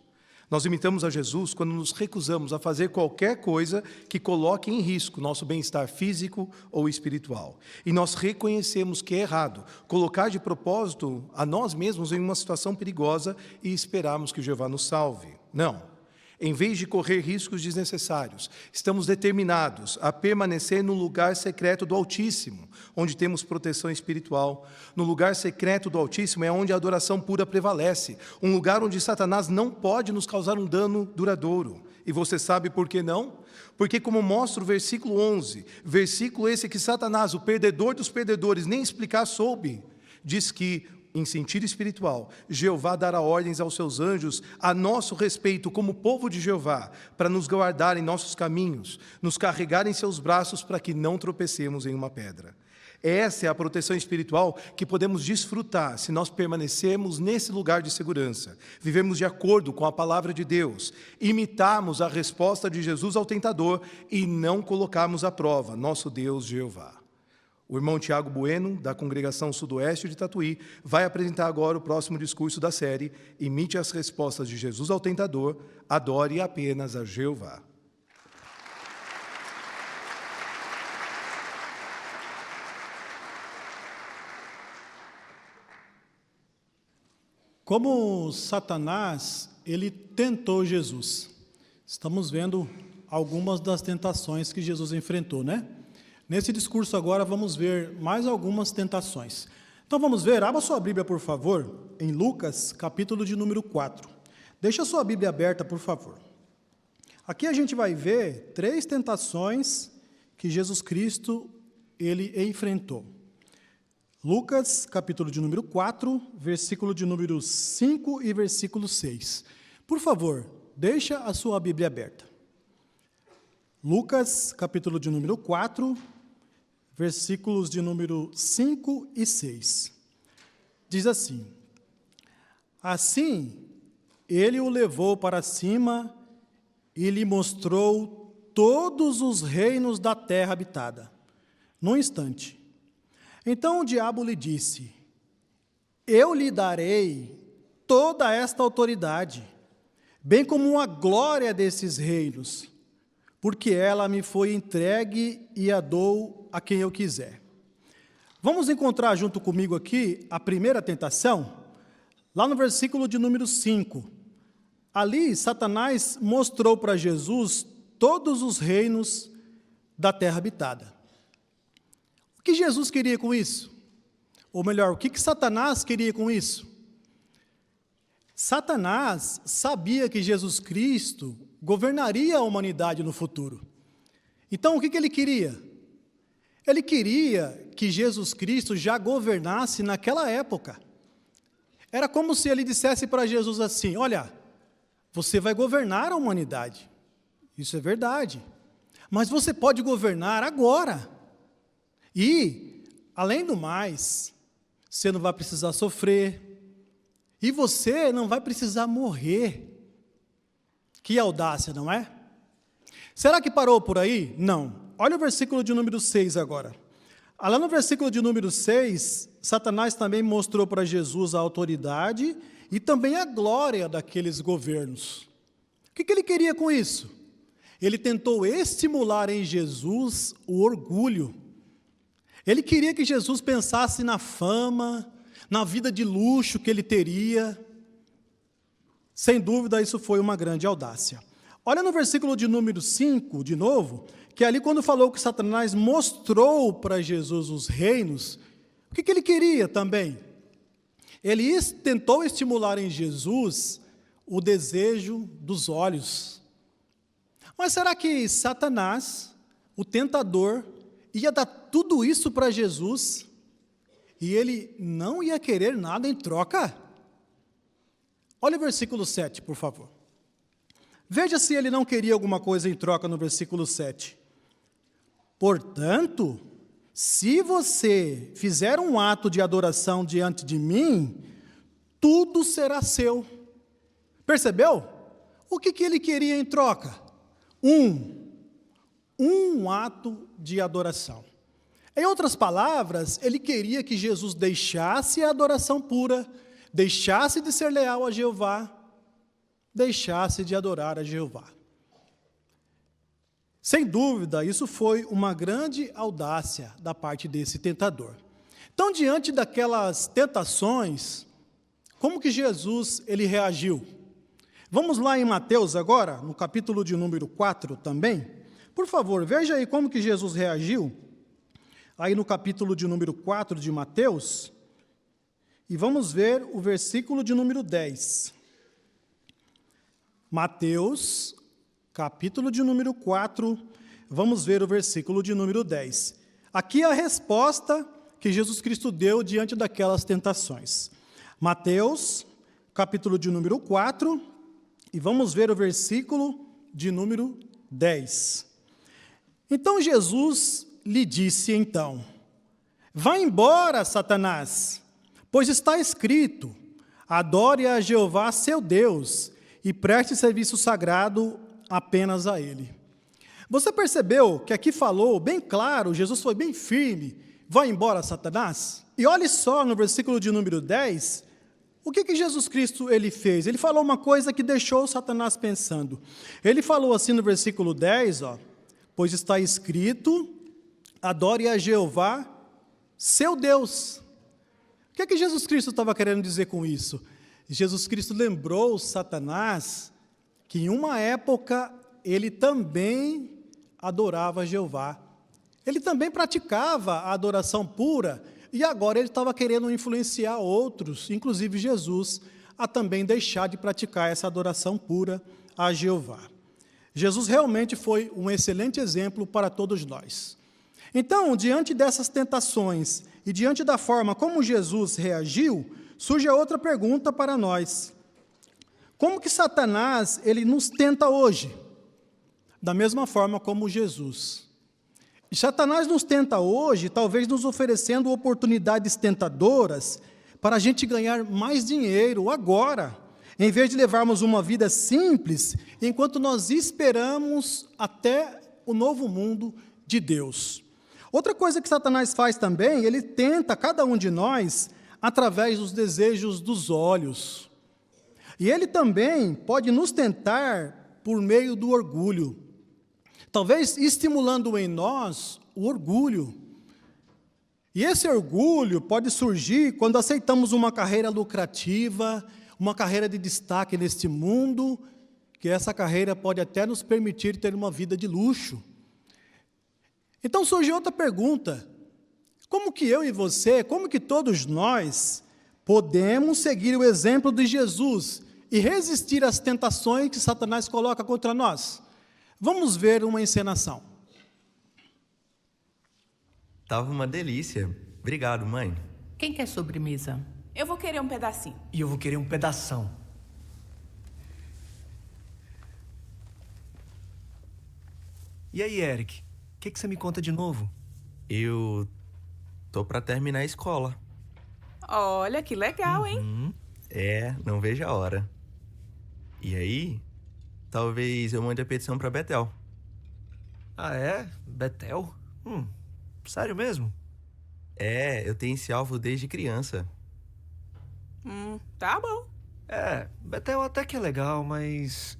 Nós imitamos a Jesus quando nos recusamos a fazer qualquer coisa que coloque em risco nosso bem-estar físico ou espiritual. E nós reconhecemos que é errado colocar de propósito a nós mesmos em uma situação perigosa e esperarmos que Jeová nos salve. Não. Em vez de correr riscos desnecessários, estamos determinados a permanecer no lugar secreto do Altíssimo, onde temos proteção espiritual. No lugar secreto do Altíssimo é onde a adoração pura prevalece, um lugar onde Satanás não pode nos causar um dano duradouro. E você sabe por que não? Porque, como mostra o versículo 11, versículo esse que Satanás, o perdedor dos perdedores, nem explicar soube, diz que, em sentido espiritual, Jeová dará ordens aos seus anjos a nosso respeito como povo de Jeová, para nos guardar em nossos caminhos, nos carregar em seus braços para que não tropecemos em uma pedra. Essa é a proteção espiritual que podemos desfrutar se nós permanecermos nesse lugar de segurança, vivemos de acordo com a palavra de Deus, imitarmos a resposta de Jesus ao tentador e não colocarmos à prova nosso Deus Jeová. O irmão Tiago Bueno, da Congregação Sudoeste de Tatuí, vai apresentar agora o próximo discurso da série Imite as respostas de Jesus ao tentador, adore apenas a Jeová.
Como Satanás, ele tentou Jesus. Estamos vendo algumas das tentações que Jesus enfrentou, né? Nesse discurso agora vamos ver mais algumas tentações. Então vamos ver, abra sua Bíblia, por favor, em Lucas, capítulo de número 4. Deixa a sua Bíblia aberta, por favor. Aqui a gente vai ver 3 tentações que Jesus Cristo, ele enfrentou. Lucas, capítulo de número 4, versículo de número 5 e versículo 6. Por favor, deixa a sua Bíblia aberta. Lucas, capítulo de número 4, versículos de número 5 e 6. Diz assim: Assim, ele o levou para cima e lhe mostrou todos os reinos da terra habitada, num instante. Então o diabo lhe disse: Eu lhe darei toda esta autoridade, bem como a glória desses reinos, porque ela me foi entregue e a dou a quem eu quiser. Vamos encontrar junto comigo aqui a primeira tentação, lá no versículo de número 5. Ali, Satanás mostrou para Jesus todos os reinos da terra habitada. O que Jesus queria com isso? Ou melhor, o que Satanás queria com isso? Satanás sabia que Jesus Cristo governaria a humanidade no futuro. Então, o que ele queria? Ele queria que Jesus Cristo já governasse naquela época. Era como se ele dissesse para Jesus assim: olha, você vai governar a humanidade. Isso é verdade. Mas você pode governar agora. E, além do mais, você não vai precisar sofrer. E você não vai precisar morrer. Que audácia, não é? Será que parou por aí? Não. Olha o versículo de número 6 agora. Lá no versículo de número 6, Satanás também mostrou para Jesus a autoridade e também a glória daqueles governos. O que ele queria com isso? Ele tentou estimular em Jesus o orgulho. Ele queria que Jesus pensasse na fama, na vida de luxo que ele teria. Sem dúvida, isso foi uma grande audácia. Olha no versículo de número 5, de novo, que é ali quando falou que Satanás mostrou para Jesus os reinos, o que ele queria também? Ele tentou estimular em Jesus o desejo dos olhos. Mas será que Satanás, o tentador, ia dar tudo isso para Jesus e ele não ia querer nada em troca? Olha o versículo 7, por favor. Veja se ele não queria alguma coisa em troca no versículo 7. Portanto, se você fizer um ato de adoração diante de mim, tudo será seu. Percebeu? O que ele queria em troca? Um ato de adoração. Em outras palavras, ele queria que Jesus deixasse a adoração pura, deixasse de ser leal a Jeová, deixasse de adorar a Jeová. Sem dúvida, isso foi uma grande audácia da parte desse tentador. Então, diante daquelas tentações, como que Jesus ele reagiu? Vamos lá em Mateus agora, no capítulo de número 4 também. Por favor, veja aí como que Jesus reagiu, aí no capítulo de número 4 de Mateus, e vamos ver o versículo de número 10. Mateus, capítulo de número 4, vamos ver o versículo de número 10. Aqui é a resposta que Jesus Cristo deu diante daquelas tentações. Mateus, capítulo de número 4, e vamos ver o versículo de número 10. Então Jesus lhe disse então: vá embora, Satanás, pois está escrito, adore a Jeová seu Deus, e preste serviço sagrado apenas a Ele. Você percebeu que aqui falou bem claro, Jesus foi bem firme, vai embora, Satanás? E olhe só no versículo de número 10, o que Jesus Cristo ele fez? Ele falou uma coisa que deixou Satanás pensando. Ele falou assim no versículo 10, pois está escrito, adore a Jeová, seu Deus. O que Jesus Cristo estava querendo dizer com isso? Jesus Cristo lembrou Satanás que em uma época ele também adorava Jeová. Ele também praticava a adoração pura e agora ele estava querendo influenciar outros, inclusive Jesus, a também deixar de praticar essa adoração pura a Jeová. Jesus realmente foi um excelente exemplo para todos nós. Então, diante dessas tentações e diante da forma como Jesus reagiu, surge a outra pergunta para nós. Como que Satanás ele nos tenta hoje? Da mesma forma como Jesus. E Satanás nos tenta hoje, talvez nos oferecendo oportunidades tentadoras para a gente ganhar mais dinheiro agora, em vez de levarmos uma vida simples, enquanto nós esperamos até o novo mundo de Deus. Outra coisa que Satanás faz também, ele tenta cada um de nós através dos desejos dos olhos. E ele também pode nos tentar por meio do orgulho. Talvez estimulando em nós o orgulho. E esse orgulho pode surgir quando aceitamos uma carreira lucrativa, uma carreira de destaque neste mundo, que essa carreira pode até nos permitir ter uma vida de luxo. Então surge outra pergunta. Como que eu e você, como que todos nós podemos seguir o exemplo de Jesus e resistir às tentações que Satanás coloca contra nós? Vamos ver uma encenação.
Tava uma delícia. Obrigado, mãe.
Quem quer sobremesa?
Eu vou querer um pedacinho.
E eu vou querer um pedação. E aí, Eric? O que você me conta de novo?
Eu tô pra terminar a escola.
Olha, que legal, hein?
É, não vejo a hora. E aí, talvez eu mande a petição pra Betel.
Ah, é? Betel? Sério mesmo?
É, eu tenho esse alvo desde criança.
Tá bom.
É, Betel até que é legal, mas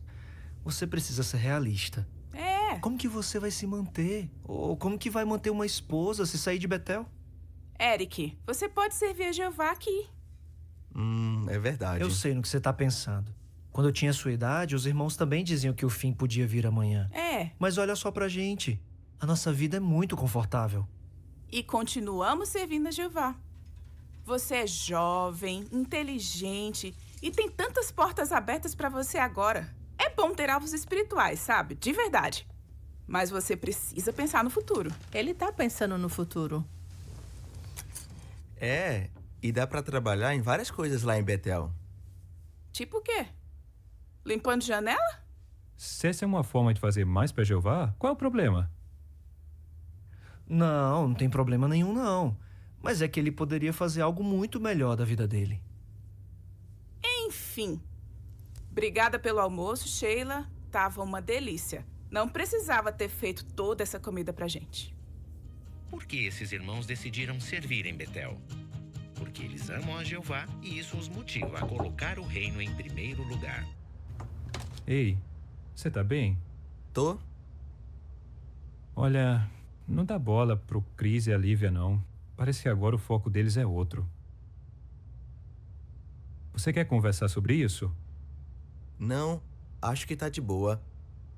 você precisa ser realista.
É.
Como que você vai se manter? Ou como que vai manter uma esposa se sair de Betel?
Eric, você pode servir a Jeová aqui.
É verdade.
Eu sei no que você tá pensando. Quando eu tinha sua idade, os irmãos também diziam que o fim podia vir amanhã.
É.
Mas olha só pra gente. A nossa vida é muito confortável.
E continuamos servindo a Jeová. Você é jovem, inteligente e tem tantas portas abertas para você agora. É bom ter alvos espirituais, sabe? De verdade. Mas você precisa pensar no futuro.
Ele tá pensando no futuro.
É, e dá pra trabalhar em várias coisas lá em Betel.
Tipo o quê? Limpando janela?
Se essa é uma forma de fazer mais para Jeová, qual é o problema?
Não tem problema nenhum, não. Mas é que ele poderia fazer algo muito melhor da vida dele.
Enfim. Obrigada pelo almoço, Sheila. Tava uma delícia. Não precisava ter feito toda essa comida pra gente.
Por que esses irmãos decidiram servir em Betel? Porque eles amam a Jeová e isso os motiva a colocar o reino em primeiro lugar.
Ei, você tá bem?
Tô.
Olha, não dá bola pro Cris e a Lívia, não. Parece que agora o foco deles é outro. Você quer conversar sobre isso?
Não, acho que tá de boa.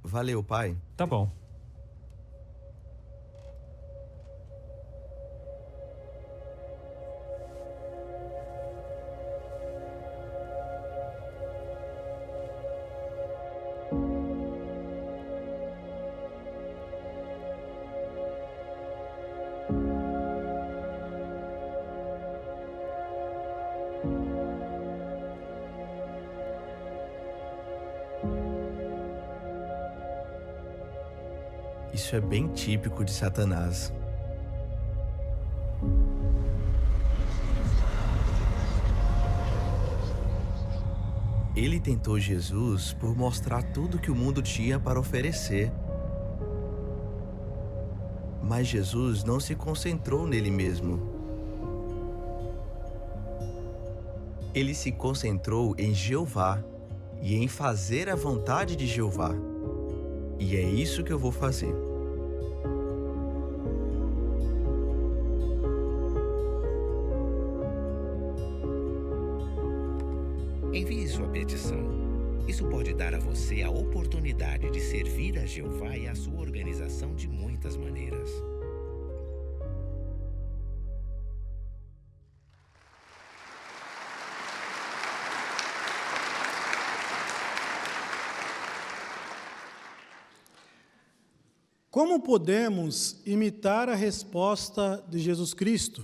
Valeu, pai.
Tá bom.
Isso é bem típico de Satanás. Ele tentou Jesus por mostrar tudo que o mundo tinha para oferecer. Mas Jesus não se concentrou nele mesmo. Ele se concentrou em Jeová e em fazer a vontade de Jeová. E é isso que eu vou fazer.
Envie sua petição. Isso pode dar a você a oportunidade de servir a Jeová e a sua organização de muitas maneiras.
Como podemos imitar a resposta de Jesus Cristo?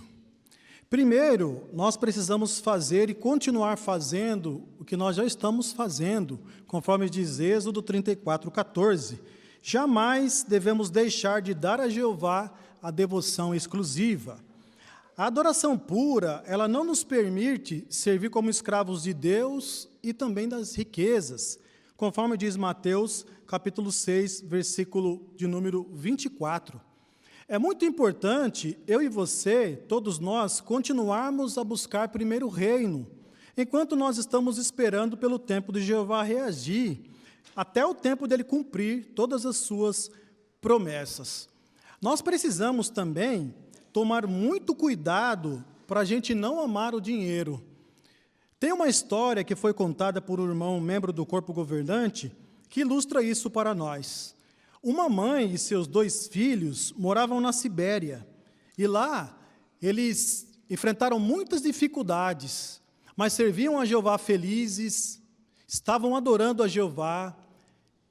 Primeiro, nós precisamos fazer e continuar fazendo o que nós já estamos fazendo, conforme diz Êxodo 34:14. Jamais devemos deixar de dar a Jeová a devoção exclusiva. A adoração pura, ela não nos permite servir como escravos de Deus e também das riquezas, conforme diz Mateus, capítulo 6, versículo de número 24. É muito importante, eu e você, todos nós, continuarmos a buscar primeiro o reino, enquanto nós estamos esperando pelo tempo de Jeová reagir, até o tempo dele cumprir todas as suas promessas. Nós precisamos também tomar muito cuidado para a gente não amar o dinheiro. Tem uma história que foi contada por um irmão, membro do corpo governante, que ilustra isso para nós. Uma mãe e seus 2 filhos moravam na Sibéria, e lá eles enfrentaram muitas dificuldades, mas serviam a Jeová felizes, estavam adorando a Jeová,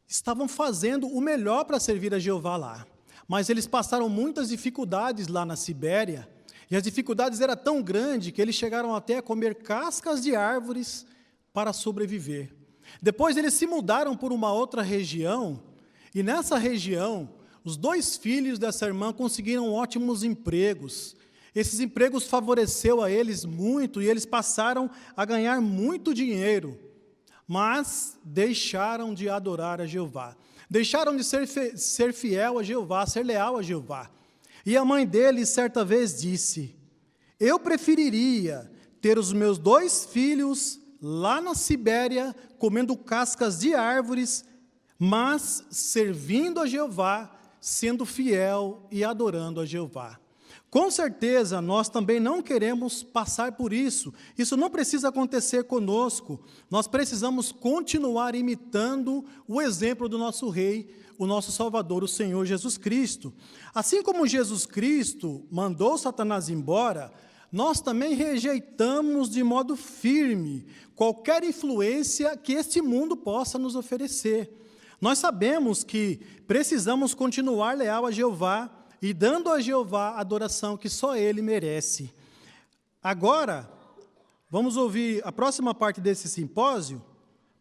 estavam fazendo o melhor para servir a Jeová lá. Mas eles passaram muitas dificuldades lá na Sibéria, e as dificuldades eram tão grandes que eles chegaram até a comer cascas de árvores para sobreviver. Depois eles se mudaram por uma outra região, e nessa região, os 2 filhos dessa irmã conseguiram ótimos empregos. Esses empregos favoreceu a eles muito, e eles passaram a ganhar muito dinheiro, mas deixaram de adorar a Jeová. Deixaram de ser fiel a Jeová, ser leal a Jeová. E a mãe deles, certa vez, disse: eu preferiria ter os meus 2 filhos lá na Sibéria, comendo cascas de árvores, mas servindo a Jeová, sendo fiel e adorando a Jeová. Com certeza, nós também não queremos passar por isso. Isso não precisa acontecer conosco. Nós precisamos continuar imitando o exemplo do nosso Rei, o nosso Salvador, o Senhor Jesus Cristo. Assim como Jesus Cristo mandou Satanás embora, nós também rejeitamos de modo firme qualquer influência que este mundo possa nos oferecer. Nós sabemos que precisamos continuar leal a Jeová e dando a Jeová a adoração que só Ele merece. Agora, vamos ouvir a próxima parte desse simpósio,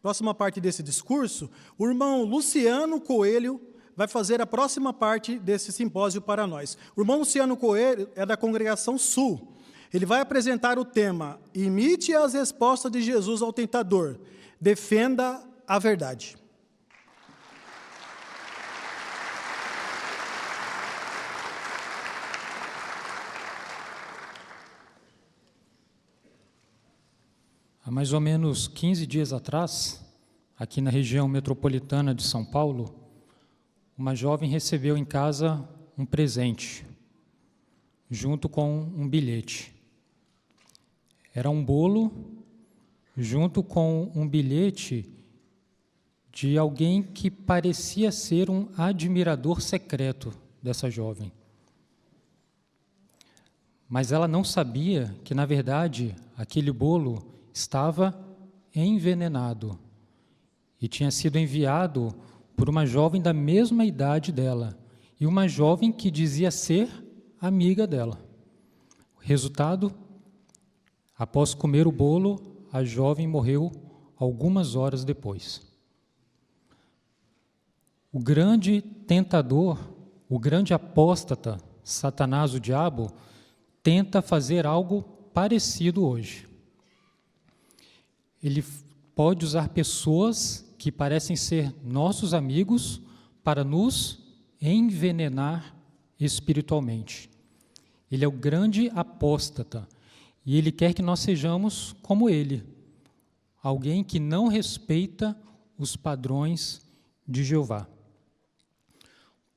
próxima parte desse discurso. O irmão Luciano Coelho vai fazer a próxima parte desse simpósio para nós. O irmão Luciano Coelho é da Congregação Sul. Ele vai apresentar o tema: Imite as respostas de Jesus ao tentador, defenda a verdade.
Há mais ou menos 15 dias atrás, aqui na região metropolitana de São Paulo, uma jovem recebeu em casa um presente, junto com um bilhete. Era um bolo, junto com um bilhete de alguém que parecia ser um admirador secreto dessa jovem. Mas ela não sabia que, na verdade, aquele bolo estava envenenado e tinha sido enviado por uma jovem da mesma idade dela e uma jovem que dizia ser amiga dela. Resultado, após comer o bolo, a jovem morreu algumas horas depois. O grande tentador, o grande apóstata, Satanás, o diabo, tenta fazer algo parecido hoje. Ele pode usar pessoas que parecem ser nossos amigos para nos envenenar espiritualmente. Ele é o grande apóstata e ele quer que nós sejamos como ele, alguém que não respeita os padrões de Jeová.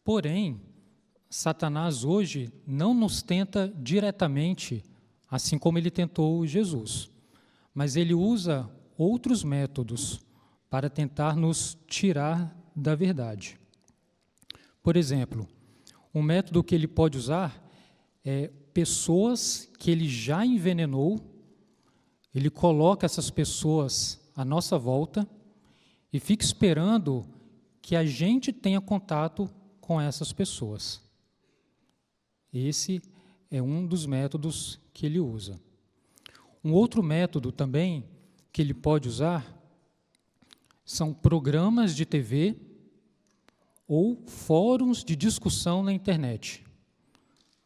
Porém, Satanás hoje não nos tenta diretamente, assim como ele tentou Jesus. Mas ele usa outros métodos para tentar nos tirar da verdade. Por exemplo, um método que ele pode usar é pessoas que ele já envenenou, ele coloca essas pessoas à nossa volta e fica esperando que a gente tenha contato com essas pessoas. Esse é um dos métodos que ele usa. Um outro método também que ele pode usar são programas de TV ou fóruns de discussão na internet,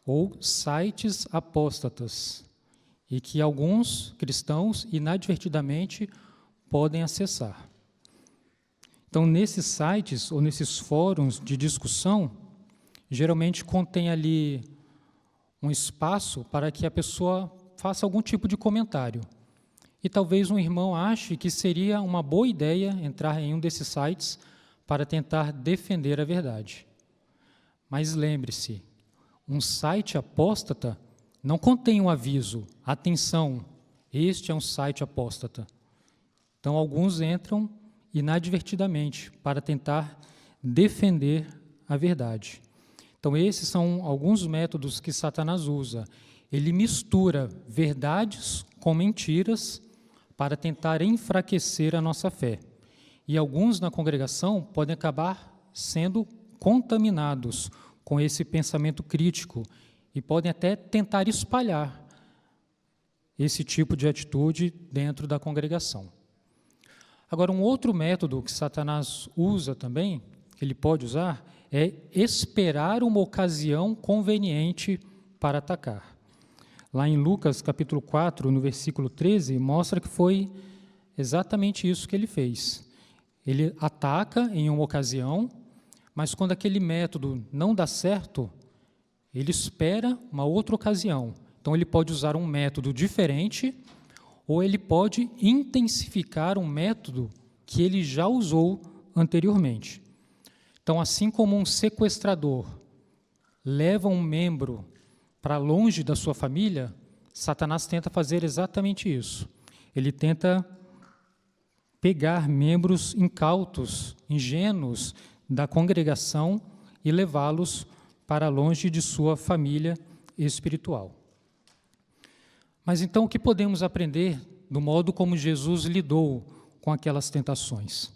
ou sites apóstatas, e que alguns cristãos inadvertidamente podem acessar. Então, nesses sites ou nesses fóruns de discussão, geralmente contém ali um espaço para que a pessoa faça algum tipo de comentário. E talvez um irmão ache que seria uma boa ideia entrar em um desses sites para tentar defender a verdade. Mas lembre-se, um site apóstata não contém um aviso: atenção, este é um site apóstata. Então, alguns entram inadvertidamente para tentar defender a verdade. Então, esses são alguns métodos que Satanás usa. Ele mistura verdades com mentiras para tentar enfraquecer a nossa fé. E alguns na congregação podem acabar sendo contaminados com esse pensamento crítico e podem até tentar espalhar esse tipo de atitude dentro da congregação. Agora, um outro método que Satanás usa também, que ele pode usar, é esperar uma ocasião conveniente para atacar. Lá em Lucas, capítulo 4, no versículo 13, mostra que foi exatamente isso que ele fez. Ele ataca em uma ocasião, mas quando aquele método não dá certo, ele espera uma outra ocasião. Então, ele pode usar um método diferente, ou ele pode intensificar um método que ele já usou anteriormente. Então, assim como um sequestrador leva um membro para longe da sua família, Satanás tenta fazer exatamente isso. Ele tenta pegar membros incautos, ingênuos da congregação e levá-los para longe de sua família espiritual. Mas então o que podemos aprender do modo como Jesus lidou com aquelas tentações?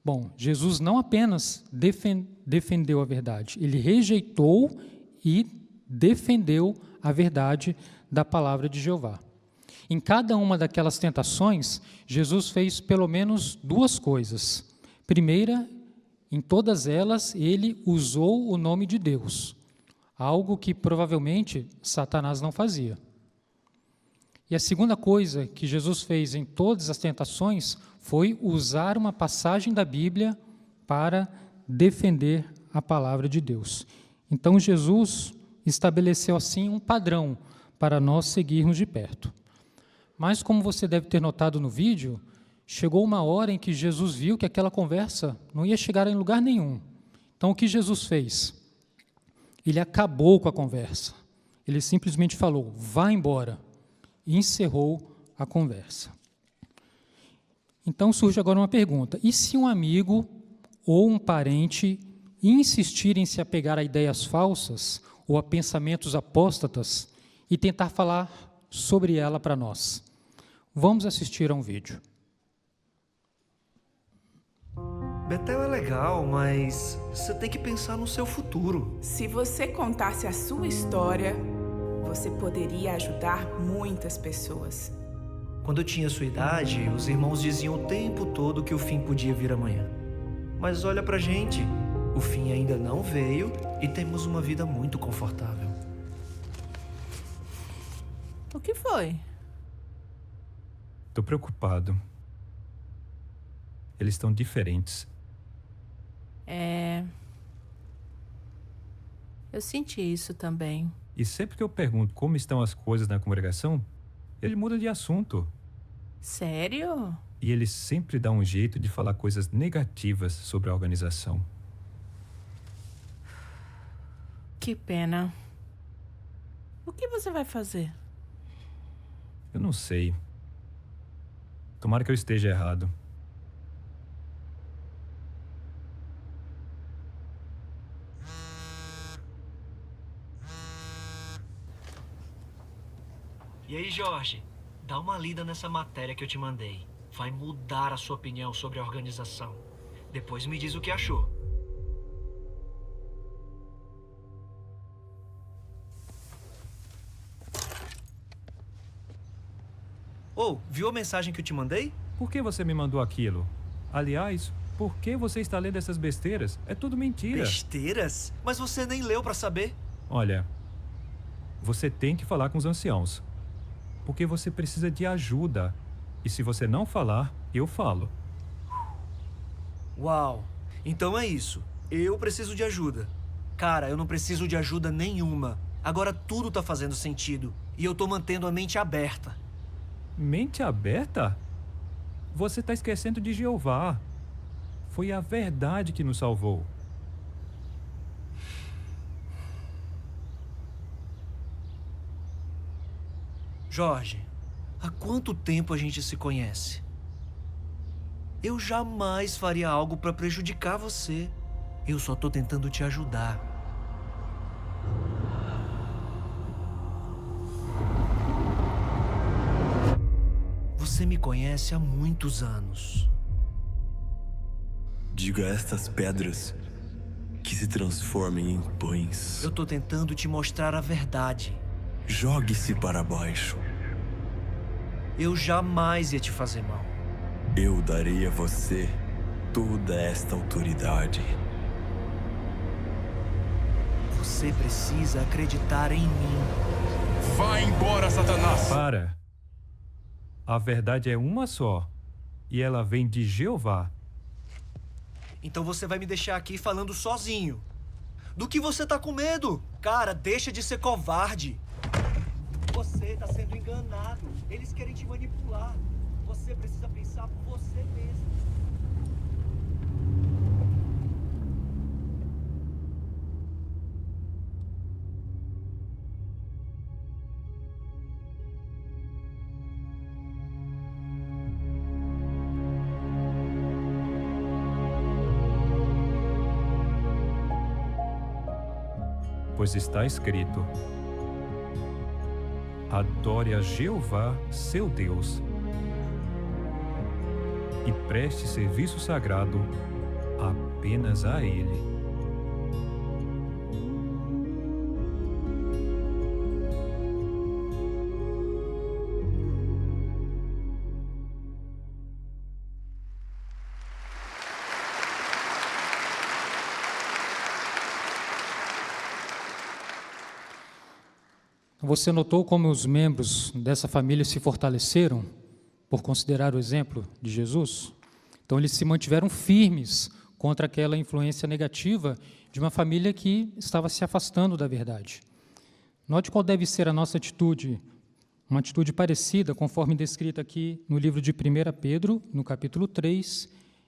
Bom, Jesus não apenas defendeu a verdade, ele rejeitou e defendeu a verdade da palavra de Jeová. Em cada uma daquelas tentações, Jesus fez pelo menos duas coisas. Primeira, em todas elas, ele usou o nome de Deus, algo que provavelmente Satanás não fazia. E a segunda coisa que Jesus fez em todas as tentações foi usar uma passagem da Bíblia para defender a palavra de Deus. Então, Jesus estabeleceu assim um padrão para nós seguirmos de perto. Mas, como você deve ter notado no vídeo, chegou uma hora em que Jesus viu que aquela conversa não ia chegar em lugar nenhum. Então, o que Jesus fez? Ele acabou com a conversa. Ele simplesmente falou, vá embora, e encerrou a conversa. Então, surge agora uma pergunta. E se um amigo ou um parente insistir em se apegar a ideias falsas ou a pensamentos apóstatas e tentar falar sobre ela para nós? Vamos assistir a um vídeo.
Betel é legal, mas você tem que pensar no seu futuro.
Se você contasse a sua história, você poderia ajudar muitas pessoas.
Quando eu tinha sua idade, os irmãos diziam o tempo todo que o fim podia vir amanhã. Mas olha pra gente, o fim ainda não veio e temos uma vida muito confortável.
O que foi?
Tô preocupado. Eles estão diferentes.
Eu senti isso também.
E sempre que eu pergunto como estão as coisas na congregação, ele muda de assunto.
Sério?
E ele sempre dá um jeito de falar coisas negativas sobre a organização.
Que pena. O que você vai fazer?
Eu não sei. Tomara que eu esteja errado.
E aí, Jorge? Dá uma lida nessa matéria que eu te mandei. Vai mudar a sua opinião sobre a organização. Depois me diz o que achou. Viu a mensagem que eu te mandei?
Por que você me mandou aquilo? Aliás, por que você está lendo essas besteiras? É tudo mentira.
Besteiras? Mas você nem leu pra saber.
Olha, você tem que falar com os anciãos. Porque você precisa de ajuda. E se você não falar, eu falo.
Uau! Então é isso. Eu preciso de ajuda. Cara, eu não preciso de ajuda nenhuma. Agora tudo tá fazendo sentido. E eu tô mantendo a mente aberta.
Mente aberta? Você tá esquecendo de Jeová. Foi a verdade que nos salvou.
Jorge, há quanto tempo a gente se conhece? Eu jamais faria algo para prejudicar você. Eu só tô tentando te ajudar. Você me conhece há muitos anos.
Diga a estas pedras que se transformem em pães.
Eu tô tentando te mostrar a verdade.
Jogue-se para baixo.
Eu jamais ia te fazer mal.
Eu darei a você toda esta autoridade.
Você precisa acreditar em mim.
Vai embora, Satanás!
Para. A verdade é uma só. E ela vem de Jeová.
Então você vai me deixar aqui falando sozinho. Do que você tá com medo? Cara, deixa de ser covarde. Você tá sendo enganado. Eles querem te manipular. Você precisa pensar por você mesmo.
pois está escrito: adore a Jeová, seu Deus, e preste serviço sagrado apenas a Ele.
Você notou como os membros dessa família se fortaleceram por considerar o exemplo de Jesus? Então, eles se mantiveram firmes contra aquela influência negativa de uma família que estava se afastando da verdade. Note qual deve ser a nossa atitude, uma atitude parecida, conforme descrita aqui no livro de 1 Pedro, no capítulo 3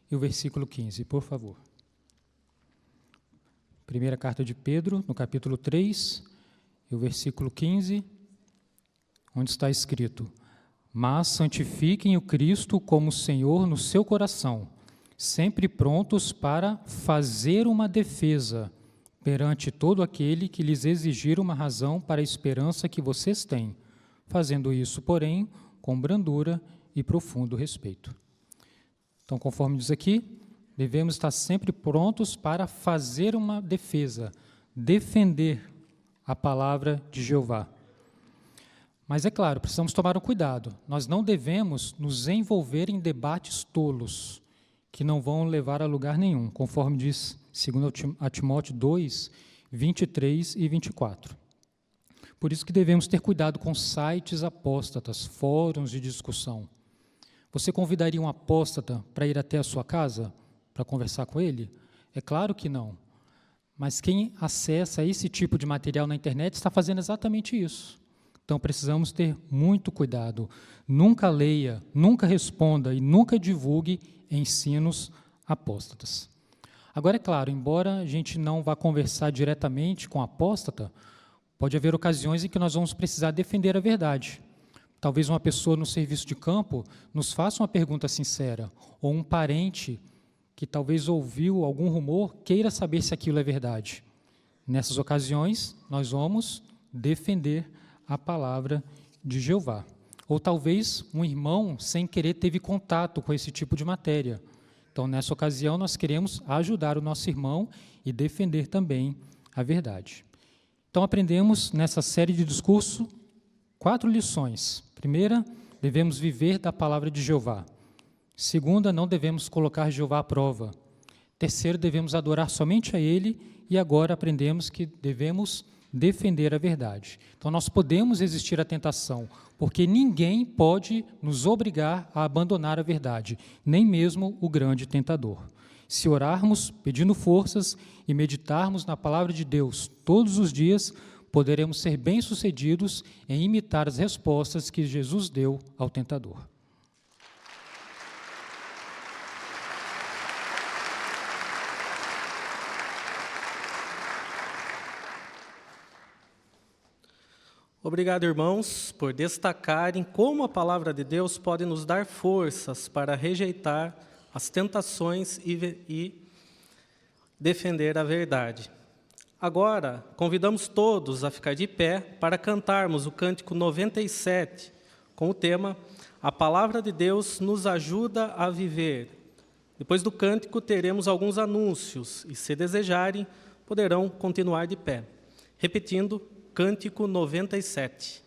e o versículo 15, por favor. Primeira carta de Pedro, no capítulo 3 e o versículo 15, onde está escrito: mas santifiquem o Cristo como Senhor no seu coração, sempre prontos para fazer uma defesa perante todo aquele que lhes exigir uma razão para a esperança que vocês têm, fazendo isso, porém, com brandura e profundo respeito. Então, conforme diz aqui, devemos estar sempre prontos para fazer uma defesa, defender a palavra de Jeová. Mas é claro, precisamos tomar um cuidado. Nós não devemos nos envolver em debates tolos, que não vão levar a lugar nenhum, conforme diz 2 Timóteo 2, 23 e 24. Por isso que devemos ter cuidado com sites apóstatas, fóruns de discussão. Você convidaria um apóstata para ir até a sua casa, para conversar com ele? É claro que não. Mas quem acessa esse tipo de material na internet está fazendo exatamente isso. Então, precisamos ter muito cuidado. Nunca leia, nunca responda e nunca divulgue ensinos apóstatas. Agora, é claro, embora a gente não vá conversar diretamente com o apóstata, pode haver ocasiões em que nós vamos precisar defender a verdade. Talvez uma pessoa no serviço de campo nos faça uma pergunta sincera, ou um parente que talvez ouviu algum rumor, queira saber se aquilo é verdade. Nessas ocasiões, nós vamos defender a palavra de Jeová. Ou talvez um irmão, sem querer, teve contato com esse tipo de matéria. Então, nessa ocasião, nós queremos ajudar o nosso irmão e defender também a verdade. Então, aprendemos nessa série de discurso 4 lições. Primeira, devemos viver da palavra de Jeová. Segunda, não devemos colocar Jeová à prova. Terceiro, devemos adorar somente a Ele. E agora aprendemos que devemos defender a verdade. Então, nós podemos resistir à tentação, porque ninguém pode nos obrigar a abandonar a verdade, nem mesmo o grande tentador. Se orarmos, pedindo forças e meditarmos na palavra de Deus todos os dias, poderemos ser bem-sucedidos em imitar as respostas que Jesus deu ao tentador.
Obrigado, irmãos, por destacarem como a palavra de Deus pode nos dar forças para rejeitar as tentações e defender a verdade. Agora, convidamos todos a ficar de pé para cantarmos o cântico 97, com o tema A Palavra de Deus nos ajuda a viver. Depois do cântico, teremos alguns anúncios e, se desejarem, poderão continuar de pé. Repetindo, cântico 97.